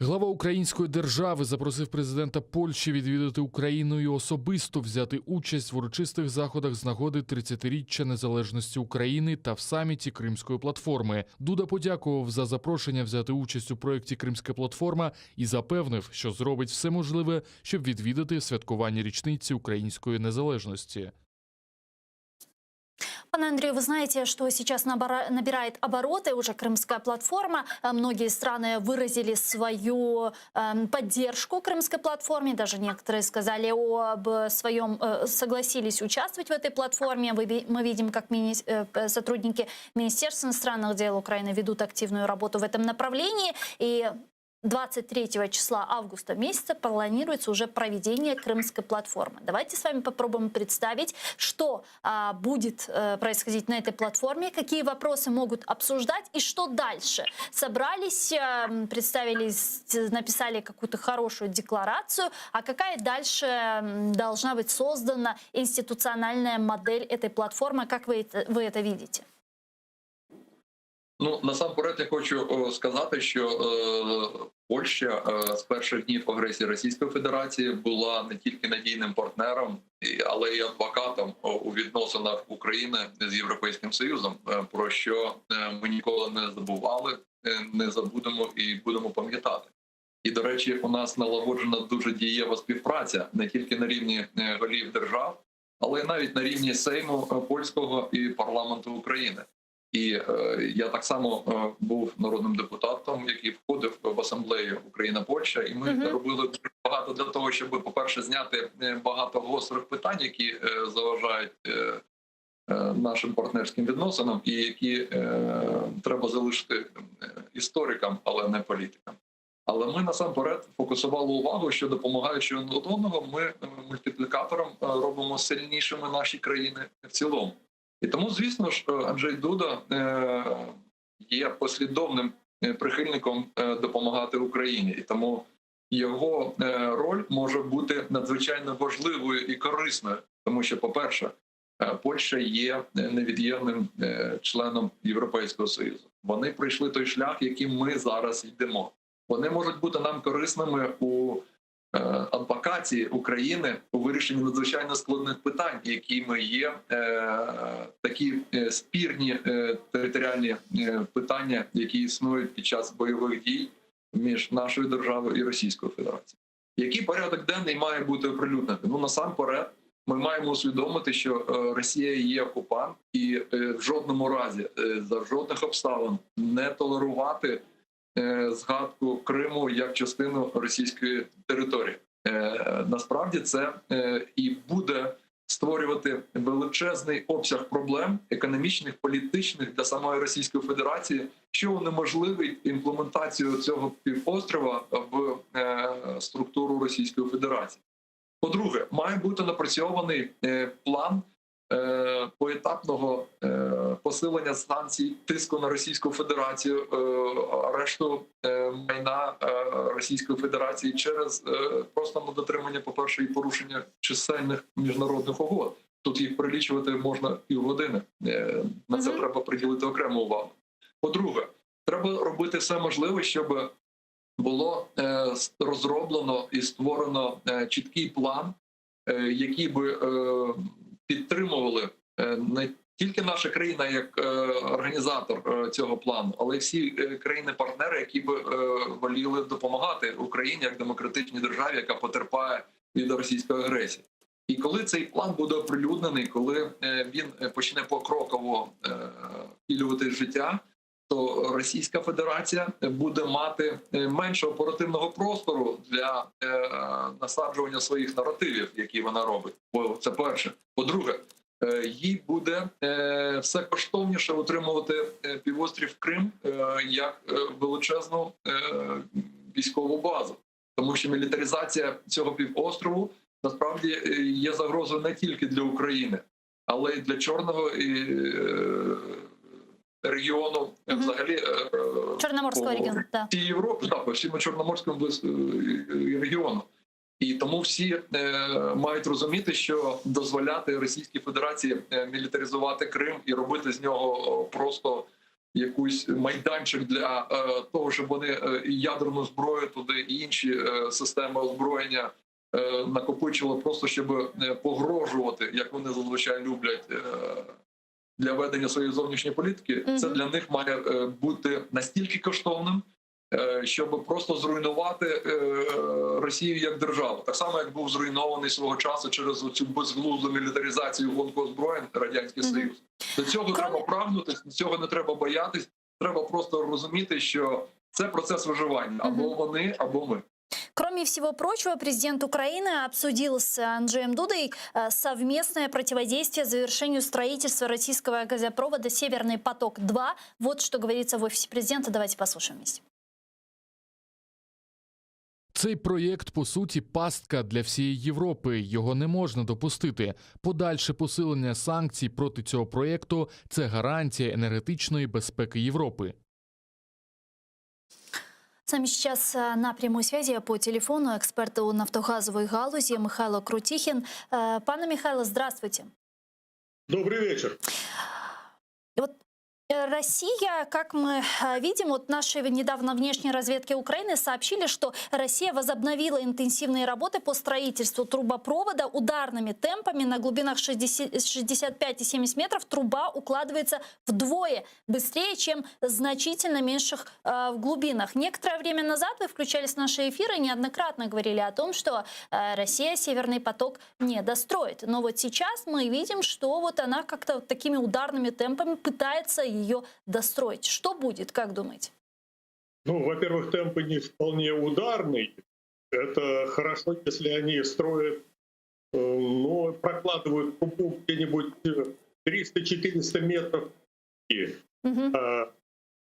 Глава української держави запросив президента Польщі відвідати Україну і особисто взяти участь в урочистих заходах з нагоди 30-річчя незалежності України та в саміті Кримської платформи. Дуда подякував за запрошення взяти участь у проєкті «Кримська платформа» і запевнив, що зробить все можливе, щоб відвідати святкування річниці української незалежності. Пане Андрею, вы знаете, что сейчас набирает обороты уже Крымская платформа. Многие страны выразили свою поддержку Крымской платформе. Даже некоторые сказали об своем, согласились участвовать в этой платформе. Мы видим, как сотрудники Министерства иностранных дел Украины ведут активную работу в этом направлении. И 23 числа августа месяца планируется уже проведение Крымской платформы. Давайте с вами попробуем представить, что будет происходить на этой платформе, какие вопросы могут обсуждать и что дальше. Собрались, представились, написали какую-то хорошую декларацию, а какая дальше должна быть создана институциональная модель этой платформы, как вы это видите? Ну, насамперед я хочу сказати, що Польща з перших днів агресії Російської Федерації була не тільки надійним партнером, але й адвокатом у відносинах України з Європейським Союзом, про що ми ніколи не забували, не забудемо і будемо пам'ятати. І, до речі, у нас налагоджена дуже дієва співпраця не тільки на рівні голів держав, але й навіть на рівні Сейму польського і парламенту України. І я так само був народним депутатом, який входив в асамблею Україна-Польща, і ми робили дуже багато для того, щоб, по-перше, зняти багато гострих питань, які заважають нашим партнерським відносинам, і які треба залишити історикам, але не політикам. Але ми насамперед фокусували увагу, що допомагаючи один одного, ми мультиплікатором робимо сильнішими наші країни в цілому. І тому, звісно ж, Анджей Дуда є послідовним прихильником допомагати Україні. І тому його роль може бути надзвичайно важливою і корисною. Тому що, по-перше, Польща є невід'ємним членом Європейського Союзу. Вони пройшли той шлях, яким ми зараз йдемо. Вони можуть бути нам корисними у адвокації України у вирішенні надзвичайно складних питань, якими є такі спірні територіальні питання, які існують під час бойових дій між нашою державою і Російською Федерацією. Який порядок денний має бути оприлюднений? Ну, насамперед, ми маємо усвідомити, що Росія є окупант і в жодному разі, за жодних обставин не толерувати згадку Криму як частину російської території. Насправді це і буде створювати величезний обсяг проблем економічних, політичних для самої Російської Федерації, що унеможливить імплементацію цього півострова в структуру Російської Федерації. По-друге, має бути напрацьований план поетапного посилення санкцій, тиску на Російську Федерацію, арешту майна Російської Федерації через просто недотримання, по-перше, і порушення чисельних міжнародних угод. Тут їх перелічувати можна півгодини. На це треба приділити окрему увагу. По-друге, треба робити все можливе, щоб було розроблено і створено чіткий план, який би підтримували не тільки наша країна як організатор цього плану, але й всі країни-партнери, які би воліли допомагати Україні як демократичній державі, яка потерпає від російської агресії. І коли цей план буде оприлюднений, коли він почне покроково втілювати життя, то Російська Федерація буде мати менше оперативного простору для насаджування своїх наративів, які вона робить. Бо це перше. По-друге, їй буде все коштовніше утримувати півострів Крим як величезну військову базу. Тому що мілітаризація цього півострову насправді є загрозою не тільки для України, але й для Чорного і регіону, взагалі Чорноморського регіону, так. Всій Європі, так, по всьому Чорноморському регіону. І тому всі мають розуміти, що дозволяти Російській Федерації мілітаризувати Крим і робити з нього просто якийсь майданчик для того, щоб вони і ядерну зброю туди, і інші системи озброєння накопичили просто, щоб погрожувати, як вони зазвичай люблять, для ведення своєї зовнішньої політики, це для них має бути настільки коштовним, щоб просто зруйнувати Росію як державу. Так само, як був зруйнований свого часу через цю безглузду мілітаризацію гонку озброєнь Радянський Союз. До цього треба прагнути, до цього не треба боятись. Треба просто розуміти, що це процес виживання. Або вони, або ми. Кроме всего прочего, президент Украины обсудил с Анджеем Дудой совместное противодействие завершению строительства российского газопровода «Северный поток-2». Вот что говорится в офисе президента. Давайте послушаем вместе. Цей проєкт, по суті, пастка для всієї Європи. Його не можна допустити. Подальше посилення санкцій проти цього проєкту – це гарантія енергетичної безпеки Європи. С нами сейчас на прямой связи по телефону эксперт у нафтогазовой галузи Михайло Крутихин. Пане Михайло, здравствуйте. Добрый вечер. Вот Россия, как мы видим, вот наши недавно внешней разведки Украины сообщили, что Россия возобновила интенсивные работы по строительству трубопровода ударными темпами. На глубинах 65 и 70 метров труба укладывается вдвое быстрее, чем значительно меньших глубинах. Некоторое время назад вы включались в наши эфиры и неоднократно говорили о том, что Россия Северный поток не достроит. Но вот сейчас мы видим, что вот она как-то такими ударными темпами пытается ее достроить. Что будет, как думаете? Ну, во-первых, темпы не вполне ударные. Это хорошо, если они строят, но прокладывают трубу где-нибудь 300-400 метров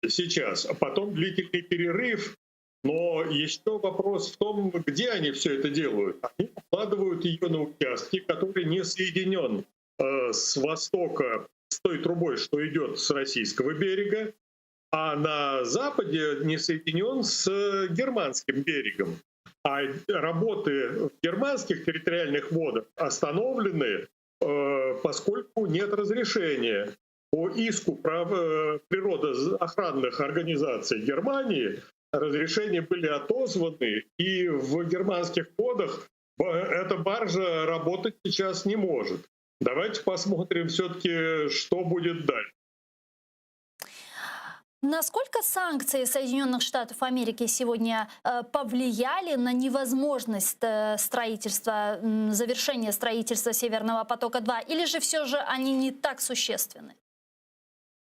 сейчас. А потом длительный перерыв. Но еще вопрос в том, где они все это делают. Они прокладывают ее на участке, который не соединен с востока с той трубой, что идет с российского берега, а на западе не соединен с германским берегом. А работы в германских территориальных водах остановлены, поскольку нет разрешения. По иску природоохранных организаций Германии разрешения были отозваны, и в германских водах эта баржа работать сейчас не может. Давайте посмотрим все-таки, что будет дальше. Насколько санкции Соединенных Штатов Америки сегодня повлияли на невозможность строительства, завершения строительства Северного потока-2? Или же все же они не так существенны?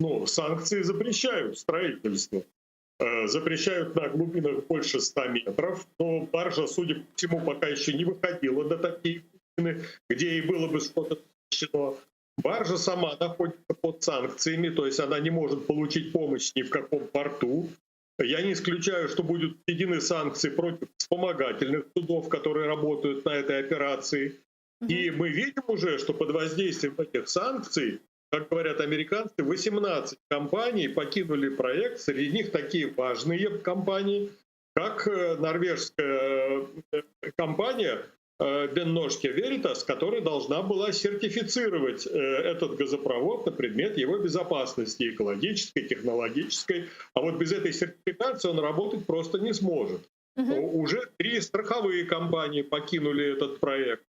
Ну, санкции запрещают строительство. Запрещают на глубинах больше 100 метров. Но баржа, судя по всему, пока еще не выходила до таких глубин, где ей было бы что-то запрещено. Баржа сама находится под санкциями, то есть она не может получить помощь ни в каком порту. Я не исключаю, что будут введены санкции против вспомогательных судов, которые работают на этой операции. И мы видим уже, что под воздействием этих санкций, как говорят американцы, 18 компаний покинули проект. Среди них такие важные компании, как норвежская компания Бенношке Веритас, которая должна была сертифицировать этот газопровод на предмет его безопасности экологической, технологической. А вот без этой сертификации он работать просто не сможет. Уже 3 страховые компании покинули этот проект.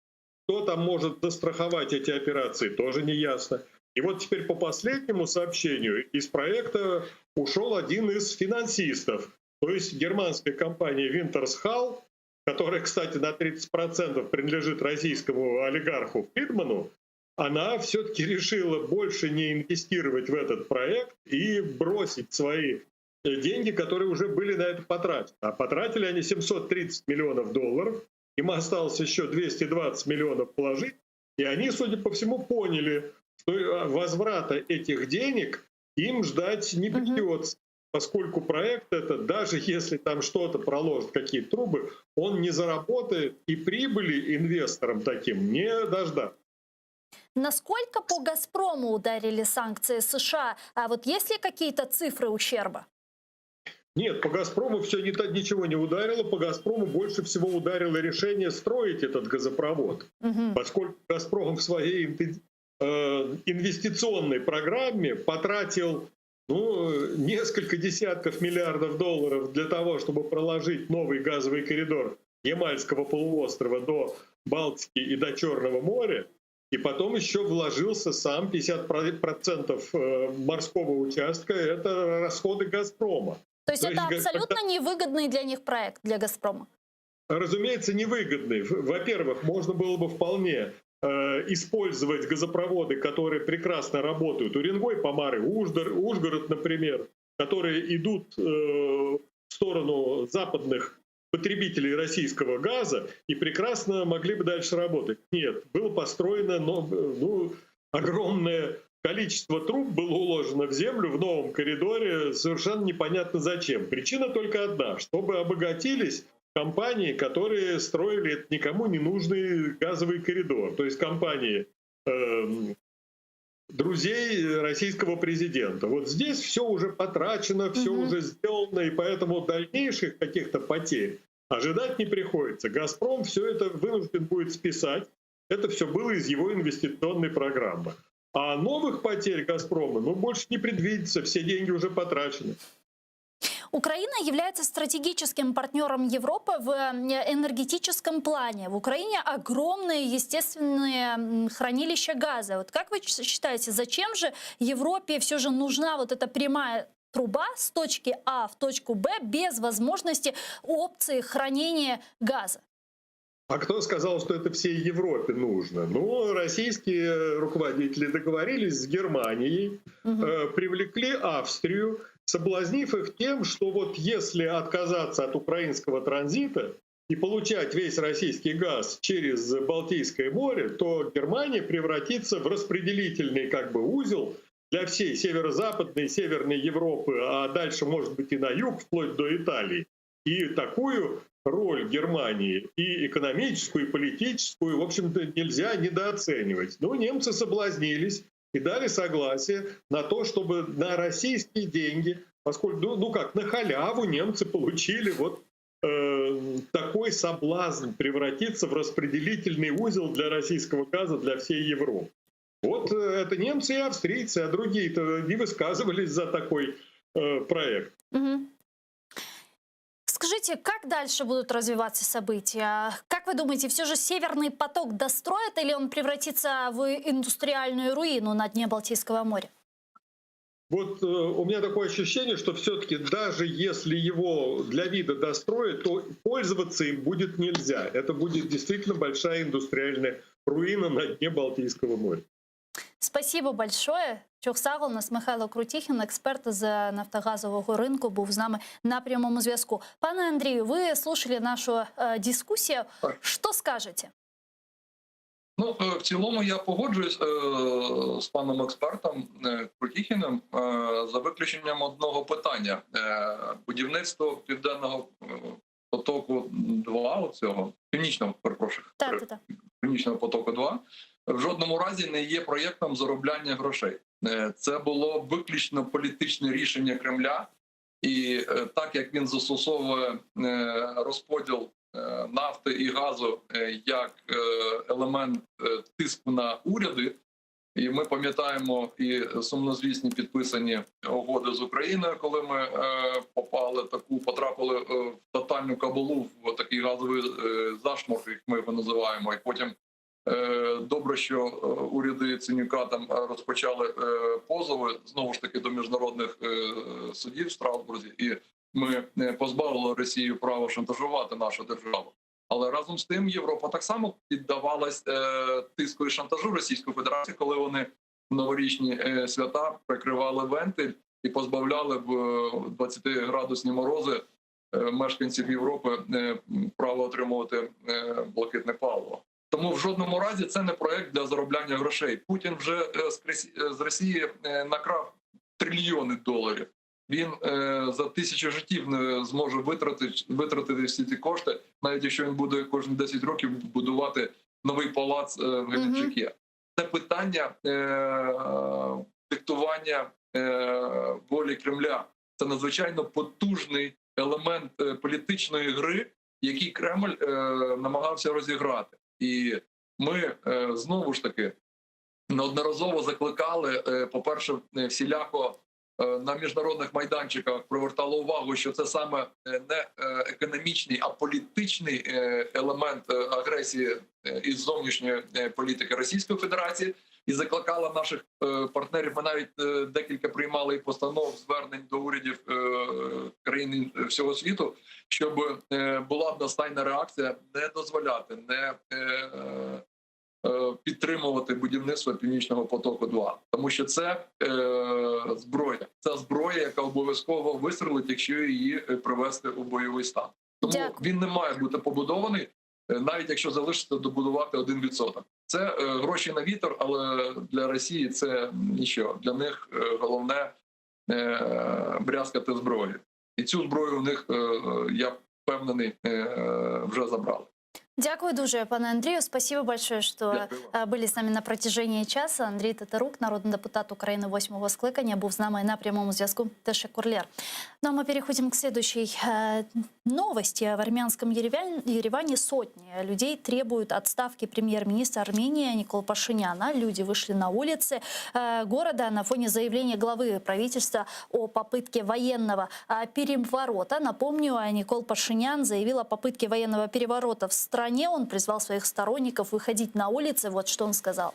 Кто там может застраховать эти операции, тоже не ясно. И вот теперь по последнему сообщению из проекта ушел один из финансистов, то есть германская компания Wintershall, которая, кстати, на 30% принадлежит российскому олигарху Фридману, она все-таки решила больше не инвестировать в этот проект и бросить свои деньги, которые уже были на это потрачены. А потратили они $730 миллионов, им осталось еще 220 миллионов положить, и они, судя по всему, поняли, что возврата этих денег им ждать не придется. Поскольку проект этот, даже если там что-то проложит, какие-то трубы, он не заработает и прибыли инвесторам таким не дождаться. Насколько по «Газпрому» ударили санкции США? А вот есть ли какие-то цифры ущерба? Нет, по «Газпрому» все ничего не ударило. По «Газпрому» больше всего ударило решение строить этот газопровод. Поскольку «Газпром» в своей инвестиционной программе потратил несколько десятков миллиардов долларов для того, чтобы проложить новый газовый коридор Ямальского полуострова до Балтики и до Черного моря, и потом еще вложился сам 50% морского участка, это расходы «Газпрома». То есть То это есть, абсолютно невыгодный для них проект, для «Газпрома». Разумеется, невыгодный. Во-первых, можно было бы вполне использовать газопроводы, которые прекрасно работают. Уренгой, Помары, Ужгород, например, которые идут в сторону западных потребителей российского газа и прекрасно могли бы дальше работать. Нет, было построено огромное количество труб было уложено в землю в новом коридоре, совершенно непонятно зачем. Причина только одна, чтобы обогатились компании, которые строили этот никому не нужный газовый коридор. То есть компании друзей российского президента. Вот здесь все уже потрачено, все уже сделано, и поэтому дальнейших каких-то потерь ожидать не приходится. «Газпром» все это вынужден будет списать. Это все было из его инвестиционной программы. А новых потерь «Газпрома» больше не предвидится, все деньги уже потрачены. Украина является стратегическим партнером Европы в энергетическом плане. В Украине огромные естественные хранилища газа. Вот как вы считаете, зачем же Европе все же нужна вот эта прямая труба с точки А в точку Б без возможности опции хранения газа? А кто сказал, что это всей Европе нужно? Российские руководители договорились с Германией, привлекли Австрию, соблазнив их тем, что вот если отказаться от украинского транзита и получать весь российский газ через Балтийское море, то Германия превратится в распределительный узел для всей северо-западной, северной Европы, а дальше, может быть, и на юг, вплоть до Италии. И такую роль Германии, и экономическую, и политическую, в общем-то, нельзя недооценивать. Немцы соблазнились и дали согласие на то, чтобы на российские деньги, поскольку, на халяву немцы получили такой соблазн превратиться в распределительный узел для российского газа для всей Европы. Вот это немцы и австрийцы, а другие-то не высказывались за такой проект. Скажите, как дальше будут развиваться события? Как вы думаете, все же Северный поток достроят или он превратится в индустриальную руину на дне Балтийского моря? Вот у меня такое ощущение, что все-таки даже если его для вида достроят, то пользоваться им будет нельзя. Это будет действительно большая индустриальная руина на дне Балтийского моря. Спасибо большое. Чохсагл, нас Михайло Крутіхін, експерт з нафтогазового ринку, був з нами на прямому зв'язку. Пане Андрію, ви слушали нашу дискусію. Що скажете? В цілому я погоджуюсь з паном експертом Крутіхіним за виключенням одного питання. Будівництво Південного потоку-2, Північного потоку-2, в жодному разі не є проєктом заробляння грошей. Це було виключно політичне рішення Кремля. І так як він застосовує розподіл нафти і газу як елемент тиску на уряди, і ми пам'ятаємо і сумнозвісні підписані угоди з Україною, коли ми потрапили в тотальну кабалу, в такий газовий зашморг, як ми його називаємо, і потім добре, що уряди Яценюка там розпочали позови, знову ж таки, до міжнародних судів в Страсбурзі, і ми позбавили Росію права шантажувати нашу державу. Але разом з тим Європа так само піддавалась тиску і шантажу Російської Федерації, коли вони в новорічні свята прикривали вентиль і позбавляли в 20-градусні морози мешканців Європи права отримувати блакитне паливо. Тому в жодному разі це не проект для заробляння грошей. Путін вже з Росії накрав трильйони доларів. Він за 1000 життів не зможе витратити всі ці кошти, навіть якщо він буде кожні 10 років будувати новий палац в Генічжикі. Це питання диктування волі Кремля. Це надзвичайно потужний елемент політичної гри, який Кремль намагався розіграти. І ми знову ж таки неодноразово закликали, по-перше, всіляко на міжнародних майданчиках привертало увагу, що це саме не економічний, а політичний елемент агресії із зовнішньої політики Російської Федерації, і закликала наших партнерів. Ми навіть декілька приймали постанов, звернень до урядів країн всього світу, щоб була одностайна реакція не дозволяти, не підтримувати будівництво Північного потоку-2. Тому що це зброя. Це зброя, яка обов'язково вистрелить, якщо її привести у бойовий стан. Тому Дякую. він не має бути побудований, навіть якщо залишиться добудувати 1%. Це гроші на вітер, але для Росії це нічого. Для них головне брязкати зброю. І цю зброю у них, я впевнений, вже забрали. Дякую дуже, пане Андрію. Спасибо большое, что были с нами на протяжении часа. Андрій Тетерук, народний депутат України 8-го скликання, був з нами на прямому зв'язку. Тешекурлер. Ну а мы переходим к следующей новости. В армянском Ереване сотни людей требуют отставки премьер-министра Армении Никола Пашиняна. Люди вышли на улицы города на фоне заявления главы правительства о попытке военного переворота. Напомню, Никол Пашинян заявил о попытке военного переворота в стране. Он призвал своих сторонников выходить на улицы. Вот что он сказал.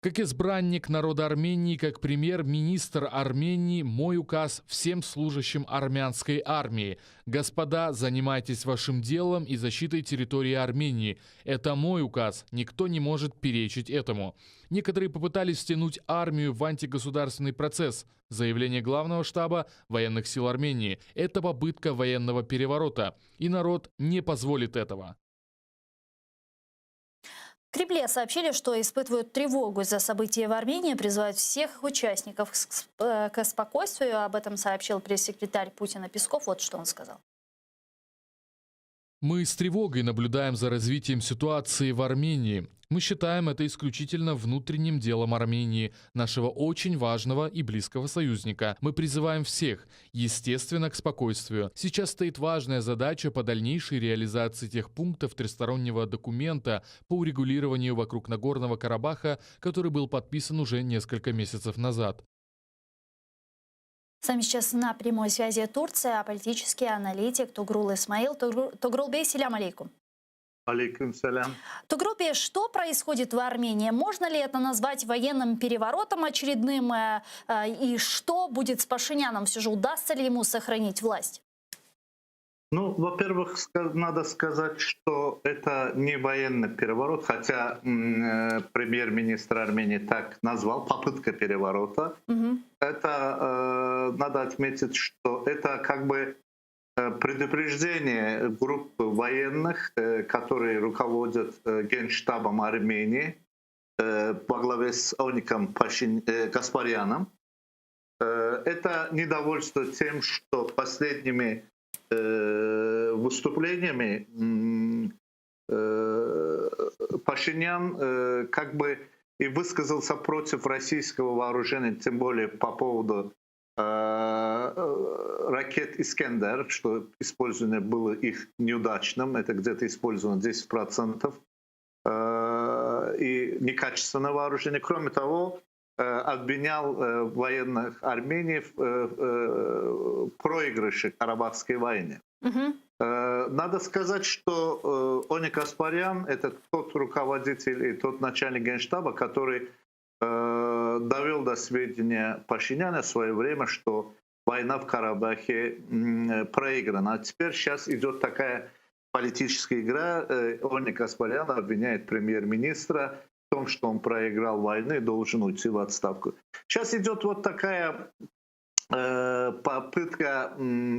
Как избранник народа Армении, как премьер-министр Армении, мой указ всем служащим армянской армии. Господа, занимайтесь вашим делом и защитой территории Армении. Это мой указ, никто не может перечить этому. Некоторые попытались втянуть армию в антигосударственный процесс. Заявление главного штаба военных сил Армении – это попытка военного переворота, и народ не позволит этого. В Кремле сообщили, что испытывают тревогу из-за событий в Армении, призывают всех участников к спокойствию. Об этом сообщил пресс-секретарь Путина Песков. Вот что он сказал. Мы с тревогой наблюдаем за развитием ситуации в Армении. Мы считаем это исключительно внутренним делом Армении, нашего очень важного и близкого союзника. Мы призываем всех, естественно, к спокойствию. Сейчас стоит важная задача по дальнейшей реализации тех пунктов тристороннего документа по урегулированию вокруг Нагорного Карабаха, который был подписан уже несколько месяцев назад. С нами сейчас на прямой связи Турция, политический аналитик Тугрул Исмаил. Тугрул Бей, селям алейкум. Алейкум салям. Тугрул Бей, что происходит в Армении? Можно ли это назвать военным переворотом очередным? И что будет с Пашиняном? Все же удастся ли ему сохранить власть? Ну, во-первых, надо сказать, что это не военный переворот, хотя премьер-министр Армении так назвал, попытка переворота. Угу. Это надо отметить, что это как бы предупреждение группы военных, которые руководят Генштабом Армении во главе с Оником Гаспаряном. Это недовольство тем, что последними выступлениями Пашинян как бы и высказался против российского вооружения, тем более по поводу ракет «Искандер», что использование было их неудачным, это где-то использовано 10%, и некачественное вооружение. Кроме того, обвинял военных Армении в проигрыше Карабахской войне. Надо сказать, что Оник Гаспарян — это тот руководитель и тот начальник Генштаба, который довел до сведения Пашиняна в свое время, что война в Карабахе проиграна. А теперь сейчас идет такая политическая игра. Оник Гаспарян обвиняет премьер-министра в том, что он проиграл войну и должен уйти в отставку. Сейчас идет вот такая попытка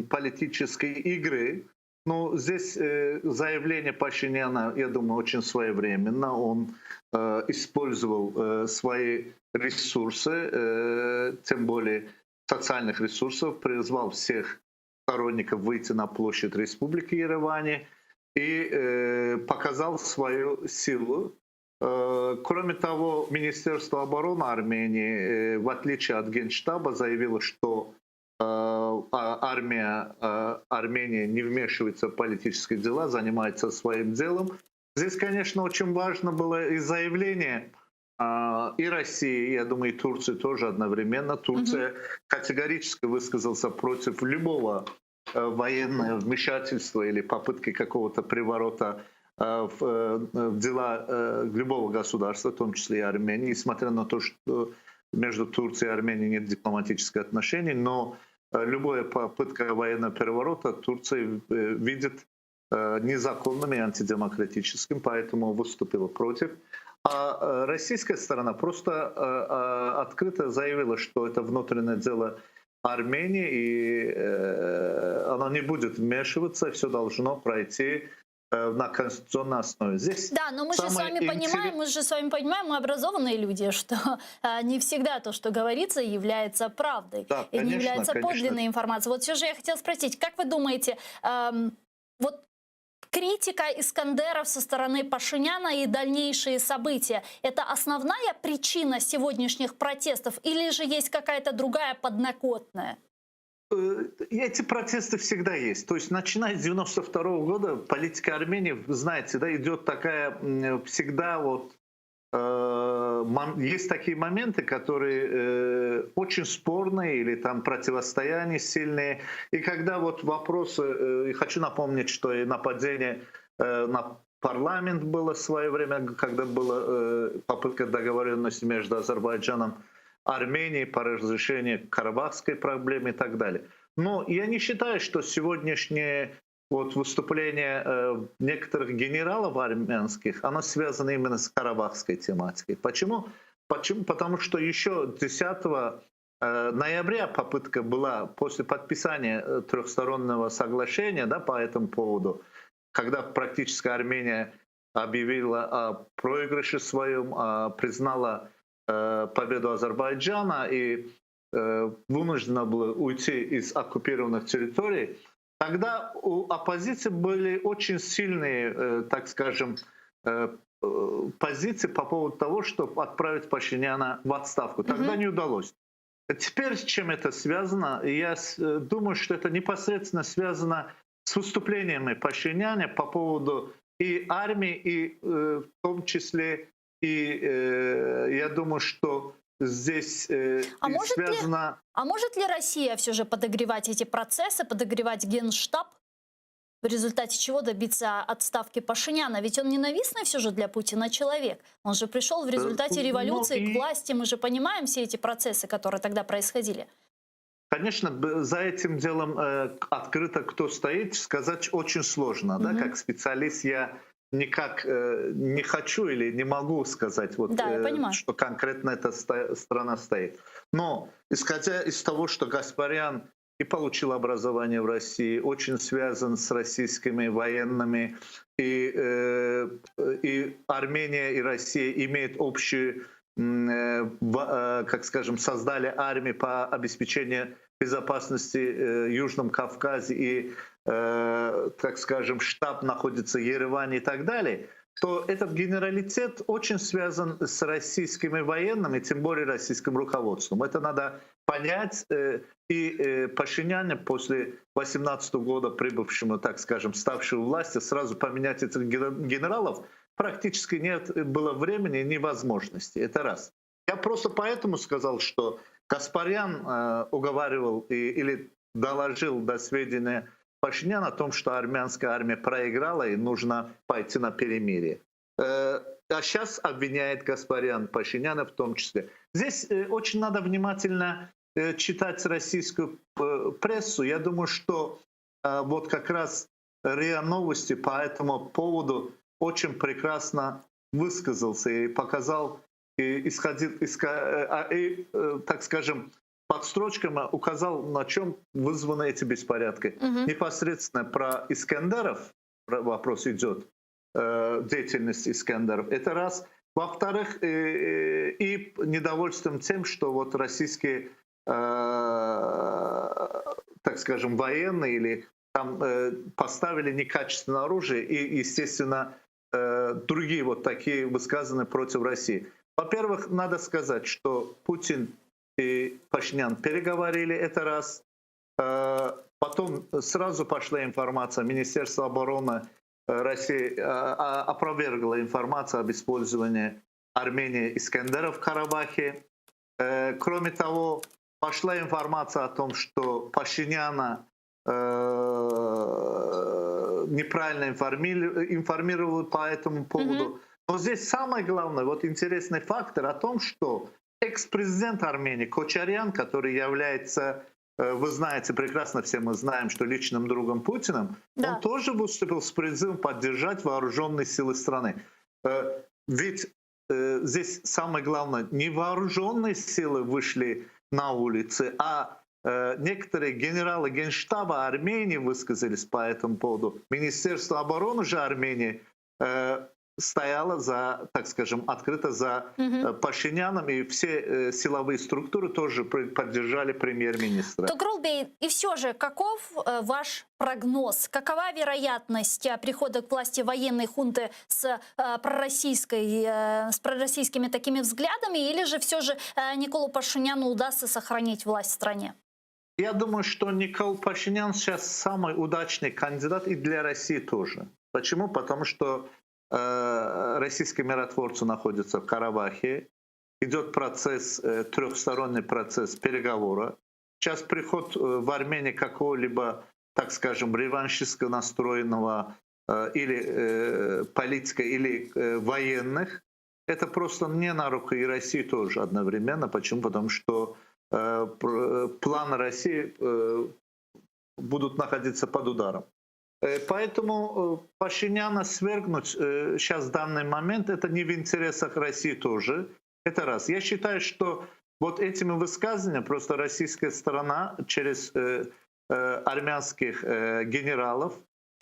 политической игры. Ну, здесь заявление Пашиняна, я думаю, очень своевременно. Он использовал свои ресурсы, тем более социальных ресурсов, призвал всех сторонников выйти на площадь Республики Ереване и показал свою силу. Кроме того, Министерство обороны Армении, в отличие от Генштаба, заявило, что армия Армении не вмешивается в политические дела, занимается своим делом. Здесь, конечно, очень важно было и заявление и России, я думаю, и Турции тоже одновременно. Турция категорически высказался против любого военного вмешательства или попытки какого-то приворота в дела любого государства, в том числе и Армении, несмотря на то, что между Турцией и Арменией нет дипломатических отношений, но любая попытка военного переворота Турция видит незаконным и антидемократическим, поэтому выступила против. А российская сторона просто открыто заявила, что это внутреннее дело Армении, и оно не будет вмешиваться, все должно пройти на конституционной основе. Здесь да, но мы же с вами понимаем, мы образованные люди, что не всегда то, что говорится, является правдой, да, и конечно, не является конечно. подлинной информацией. Вот все же я хотела спросить, как вы думаете, вот критика Искандеров со стороны Пашиняна и дальнейшие события – это основная причина сегодняшних протестов или же есть какая-то другая подноготная? Эти протесты всегда есть. То есть, начиная с 92 года, политика Армении, вы знаете, да, идет такая всегда вот есть такие моменты, которые очень спорные или там противостояния сильные. И когда вот вопросы, хочу напомнить, что и нападение на парламент было в свое время, когда была попытка договоренности между Азербайджаном и Арменией по разрешению карабахской проблемы и так далее. Но я не считаю, что сегодняшнее вот выступление некоторых генералов армянских, оно связано именно с карабахской тематикой. Почему? Потому что еще 10 ноября попытка была после подписания трехстороннего соглашения, да, по этому поводу, когда практически Армения объявила о проигрыше своем, признала победу Азербайджана и вынуждена была уйти из оккупированных территорий. Тогда у оппозиции были очень сильные, так скажем, позиции по поводу того, чтобы отправить Пашиняна в отставку. Тогда не удалось. Теперь с чем это связано? Я думаю, что это непосредственно связано с выступлениями Пашиняна по поводу и армии, и в том числе, и я думаю, что здесь связано... может ли Россия все же подогревать эти процессы, подогревать Генштаб, в результате чего добиться отставки Пашиняна? Ведь он ненавистный все же для Путина человек. Он же пришел в результате революции к власти. Мы же понимаем все эти процессы, которые тогда происходили. Конечно, за этим делом открыто кто стоит, сказать очень сложно. Да? Как специалист я никак не хочу или не могу сказать, вот, да, что конкретно эта страна стоит. Но исходя из того, что Гаспарян и получил образование в России, очень связан с российскими военными, и Армения и Россия имеют общую, как скажем, создали армию по обеспечению безопасности в Южном Кавказе, и, так скажем, штаб находится в Ереване и так далее, то этот генералитет очень связан с российскими военными, тем более российским руководством. Это надо понять. И Пашинян после 2018 года прибывшему, так скажем, ставшему власти, сразу поменять этих генералов практически нет было времени и невозможности. Это раз. Я просто поэтому сказал, что Гаспарян уговаривал или доложил до сведения Пашиняна о том, что армянская армия проиграла и нужно пойти на перемирие. А сейчас обвиняет Гаспарян Пашиняна в том числе. Здесь очень надо внимательно читать российскую прессу. Я думаю, что вот как раз РИА Новости по этому поводу очень прекрасно высказался и показал, так скажем, под строчками указал, на чем вызваны эти беспорядки. Непосредственно про Искандеров вопрос идет, деятельность Искандеров. Это раз. Во-вторых, и недовольством тем, что вот российские, так скажем, военные или там поставили некачественное оружие и, естественно, другие вот такие высказаны против России. Во-первых, надо сказать, что Путин и Пашинян переговорили, это раз. Потом сразу пошла информация, Министерство обороны Россия опровергла информацию об использовании Армении Искандера в Карабахе. Кроме того, пошла информация о том, что Пашиняна неправильно информировали по этому поводу. Но здесь самое главное, вот интересный фактор о том, что экс-президент Армении Кочарян, который является, вы знаете прекрасно, все мы знаем, что личным другом Путина, Да. он тоже выступил с призывом поддержать вооруженные силы страны. Ведь здесь самое главное, не вооруженные силы вышли на улицы, а некоторые генералы Генштаба Армении высказались по этому поводу. Министерство обороны же Армении стояло за, так скажем, открыто за Пашиняном, и все силовые структуры тоже поддержали премьер-министра. Тугрулбей, и все же, каков ваш прогноз? Какова вероятность прихода к власти военной хунты с пророссийскими такими взглядами, или же все же Николу Пашиняну удастся сохранить власть в стране? Я думаю, что Никол Пашинян сейчас самый удачный кандидат и для России тоже. Почему? Потому что российские миротворцы находятся в Карабахе, идет процесс, трехсторонний процесс переговора. Сейчас приход в Армению какого-либо, так скажем, реваншистско настроенного или политика, или военных, это просто не на руку и России тоже одновременно. Почему? Потому что планы России будут находиться под ударом. Поэтому Пашиняна свергнуть сейчас в данный момент это не в интересах России тоже. Это раз. Я считаю, что вот этими высказываниями просто российская сторона через армянских генералов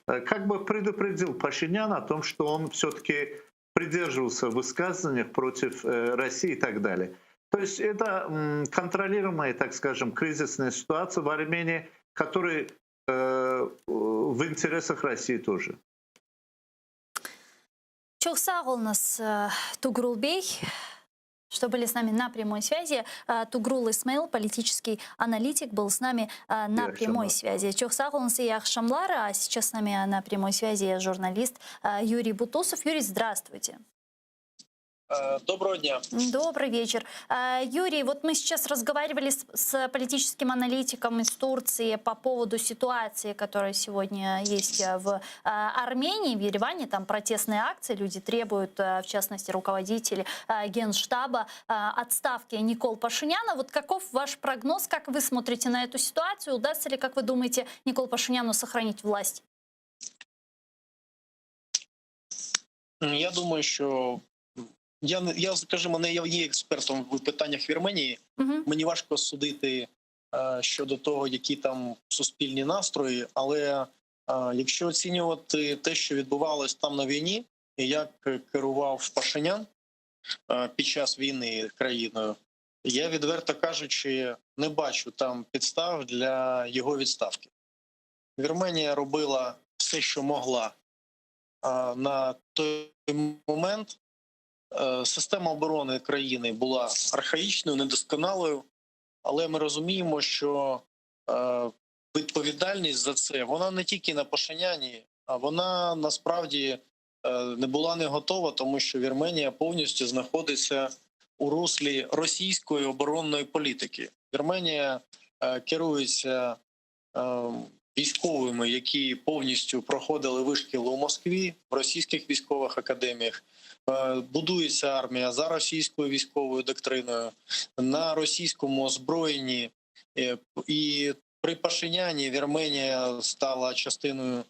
как бы предупредил Пашиняна о том, что он все-таки придерживался в высказываниях против России и так далее. То есть это контролируемая, так скажем, кризисная ситуация в Армении, которая в интересах России тоже. Çok sağ olunuz Тугрул Бей, что были с нами на прямой связи. Тугрул Исмаил, политический аналитик, был с нами на прямой связи. Çok sağ olunuz и Ахшамлар, а сейчас с нами на прямой связи журналист Юрий Бутусов. Юрий, здравствуйте. Доброго дня. Добрый вечер. Юрий, вот мы сейчас разговаривали с политическим аналитиком из Турции по поводу ситуации, которая сегодня есть в Армении, в Ереване. Там протестные акции, люди требуют, в частности, руководители Генштаба отставки Никола Пашиняна. Вот каков ваш прогноз, как вы смотрите на эту ситуацию? Удастся ли, как вы думаете, Николу Пашиняну сохранить власть? Я думаю, що я скажімо, не є експертом в питаннях Вірменії. Мені важко судити щодо того, які там суспільні настрої, але якщо оцінювати те, що відбувалось там на війні, і як керував Пашинян під час війни країною, я, відверто кажучи, не бачу там підстав для його відставки. Вірменія робила все, що могла на той момент. Система оборони країни була архаїчною, недосконалою, але ми розуміємо, що відповідальність за це, вона не тільки на Пашиняні, а вона насправді не була не готова, тому що Вірменія повністю знаходиться у руслі російської оборонної політики. Вірменія керується військовими, які повністю проходили вишкіл у Москві, в російських військових академіях. Будується армія за російською військовою доктриною, на російському озброєнні. І при Пашиняні Вірменія стала частиною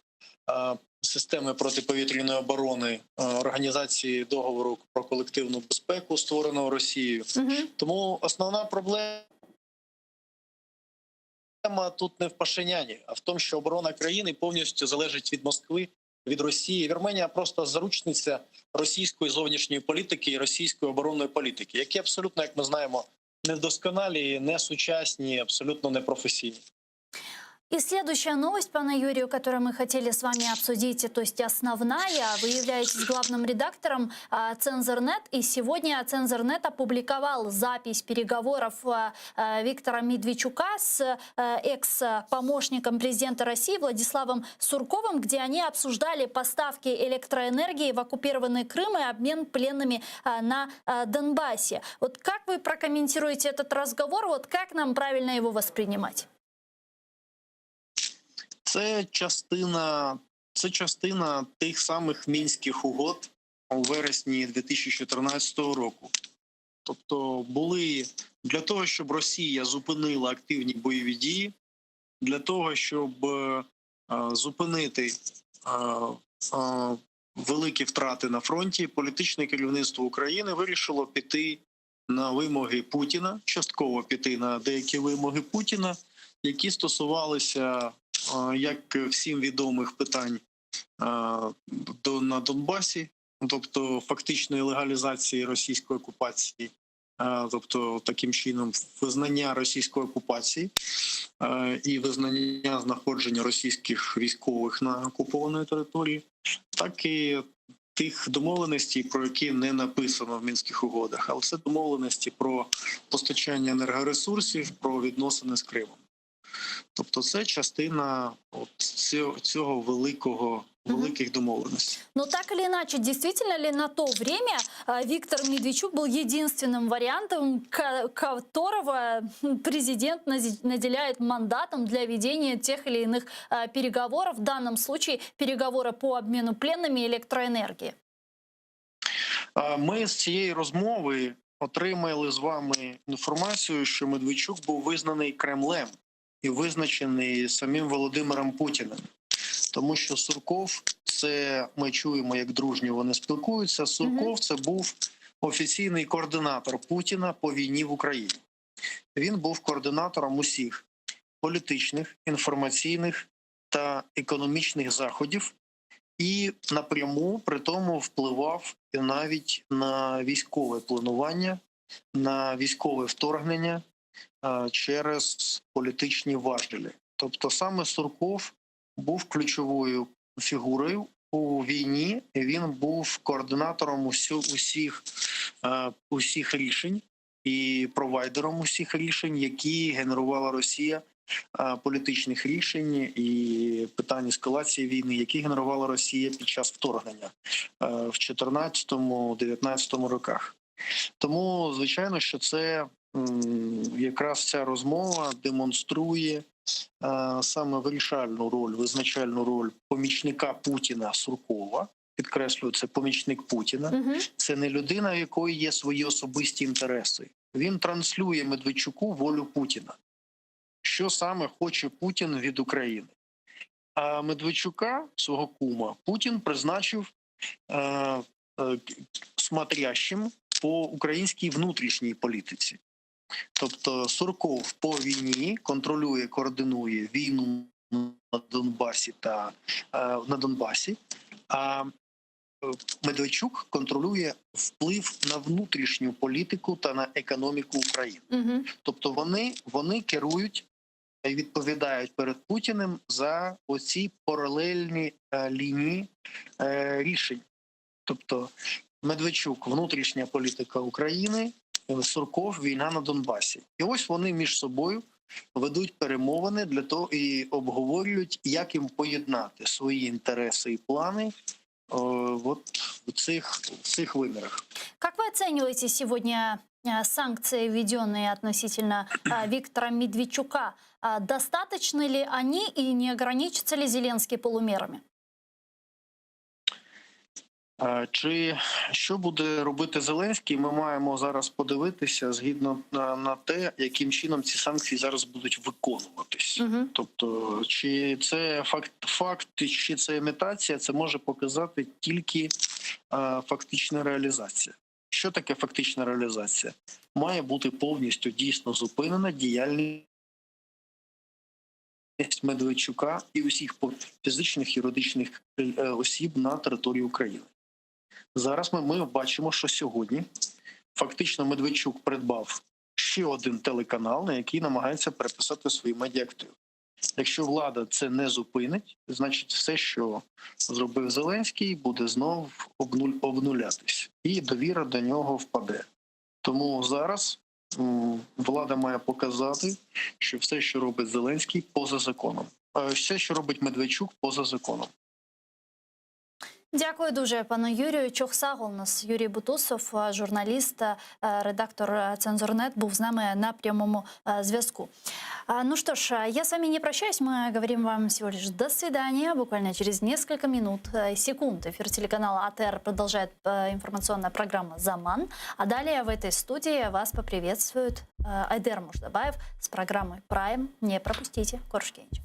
системи протиповітряної оборони Організації договору про колективну безпеку, створеного Росією. Тому основна проблема тут не в Пашиняні, а в тому, що оборона країни повністю залежить від Москви, від Росії. Вірменія просто заручниця російської зовнішньої політики і російської оборонної політики, які абсолютно, як ми знаємо, недосконалі, несучасні, абсолютно непрофесійні. И следующая новость, пане Юрию, которую мы хотели с вами обсудить, то есть основная. Вы являетесь главным редактором «Цензорнет», и сегодня «Цензорнет» опубликовал запись переговоров Виктора Медведчука с экс-помощником президента России Владиславом Сурковым, где они обсуждали поставки электроэнергии в оккупированный Крым и обмен пленными на Донбассе. Вот как вы прокомментируете этот разговор? Вот как нам правильно его воспринимать? Це частина тих самих Мінських угод у вересні 2014 року. Тобто були для того, щоб Росія зупинила активні бойові дії, для того, щоб зупинити великі втрати на фронті, політичне керівництво України вирішило піти на вимоги Путіна, частково піти на деякі вимоги Путіна, які стосувалися, як всім відомих питань на Донбасі, тобто фактичної легалізації російської окупації, тобто таким чином визнання російської окупації і визнання знаходження російських військових на окупованій території, так і тих домовленостей, про які не написано в Мінських угодах, але це домовленості про постачання енергоресурсів, про відносини з Кримом. Тобто це частина цього великих домовленностей. Но так или иначе, действительно ли на то время Виктор Медведчук был единственным вариантом, которого президент наделяет мандатом для ведения тех или иных переговоров, в данном случае переговоры по обмену пленными и электроэнергии? Ми з цієї розмови отримали з вами інформацію, що Медведчук був визнаний Кремлем і визначений самим Володимиром Путіним. Тому що Сурков, це ми чуємо, як дружньо вони спілкуються, Сурков це був офіційний координатор Путіна по війні в Україні. Він був координатором усіх політичних, інформаційних та економічних заходів і напряму при тому впливав навіть на військове планування, на військове вторгнення через політичні важелі. Тобто саме Сурков був ключовою фігурою у війні, він був координатором усіх рішень і провайдером усіх рішень, які генерувала Росія, політичних рішень і питань ескалації війни, які генерувала Росія під час вторгнення в 2014-2019 роках. Тому, звичайно, що це якраз ця розмова демонструє саме вирішальну роль, визначальну роль помічника Путіна Суркова. Підкреслюю, це помічник Путіна. Це не людина, в якої є свої особисті інтереси. Він транслює Медведчуку волю Путіна. Що саме хоче Путін від України. А Медведчука, свого кума, Путін призначив смотрящим по українській внутрішній політиці. Тобто Сурков по війні контролює, координує війну на Донбасі, а Медведчук контролює вплив на внутрішню політику та на економіку України. Тобто вони керують і відповідають перед Путіним за оці паралельні лінії рішень. Тобто Медведчук – внутрішня політика України, Сурков – війна на Донбасі. І ось вони між собою ведуть перемовини для того і обговорюють, як їм поєднати свої інтереси і плани в цих вимірах. Как вы оцениваете сегодня санкции, введенные относительно Виктора Медведчука? Достаточны ли они и не ограничится ли Зеленский полумерами? Що буде робити Зеленський, ми маємо зараз подивитися згідно на те, яким чином ці санкції зараз будуть виконуватись. Тобто, чи це факт, чи це імітація, це може показати тільки фактична реалізація. Що таке фактична реалізація? Має бути повністю дійсно зупинена діяльність Медведчука і усіх фізичних юридичних осіб на території України. Зараз ми бачимо, що сьогодні фактично Медведчук придбав ще один телеканал, на який намагається переписати свої медіаактиви. Якщо влада це не зупинить, значить все, що зробив Зеленський, буде знов обнулятись. І довіра до нього впаде. Тому зараз влада має показати, що все, що робить Зеленський, поза законом. А все, що робить Медведчук, поза законом. Дякую дуже, пану Юрію. Чохсагол у нас Юрій Бутусов, журналіст, редактор «Цензурнет», був з нами на прямому зв'язку. Ну что ж, я с вами не прощаюсь, мы говорим вам всего лишь до свидания. Буквально через несколько минут, секунд эфир телеканала АТР продолжает информационная программа «Заман». А далее в этой студии вас поприветствует Айдер Муждабаев с программой «Прайм». Не пропустите. Коршкевич.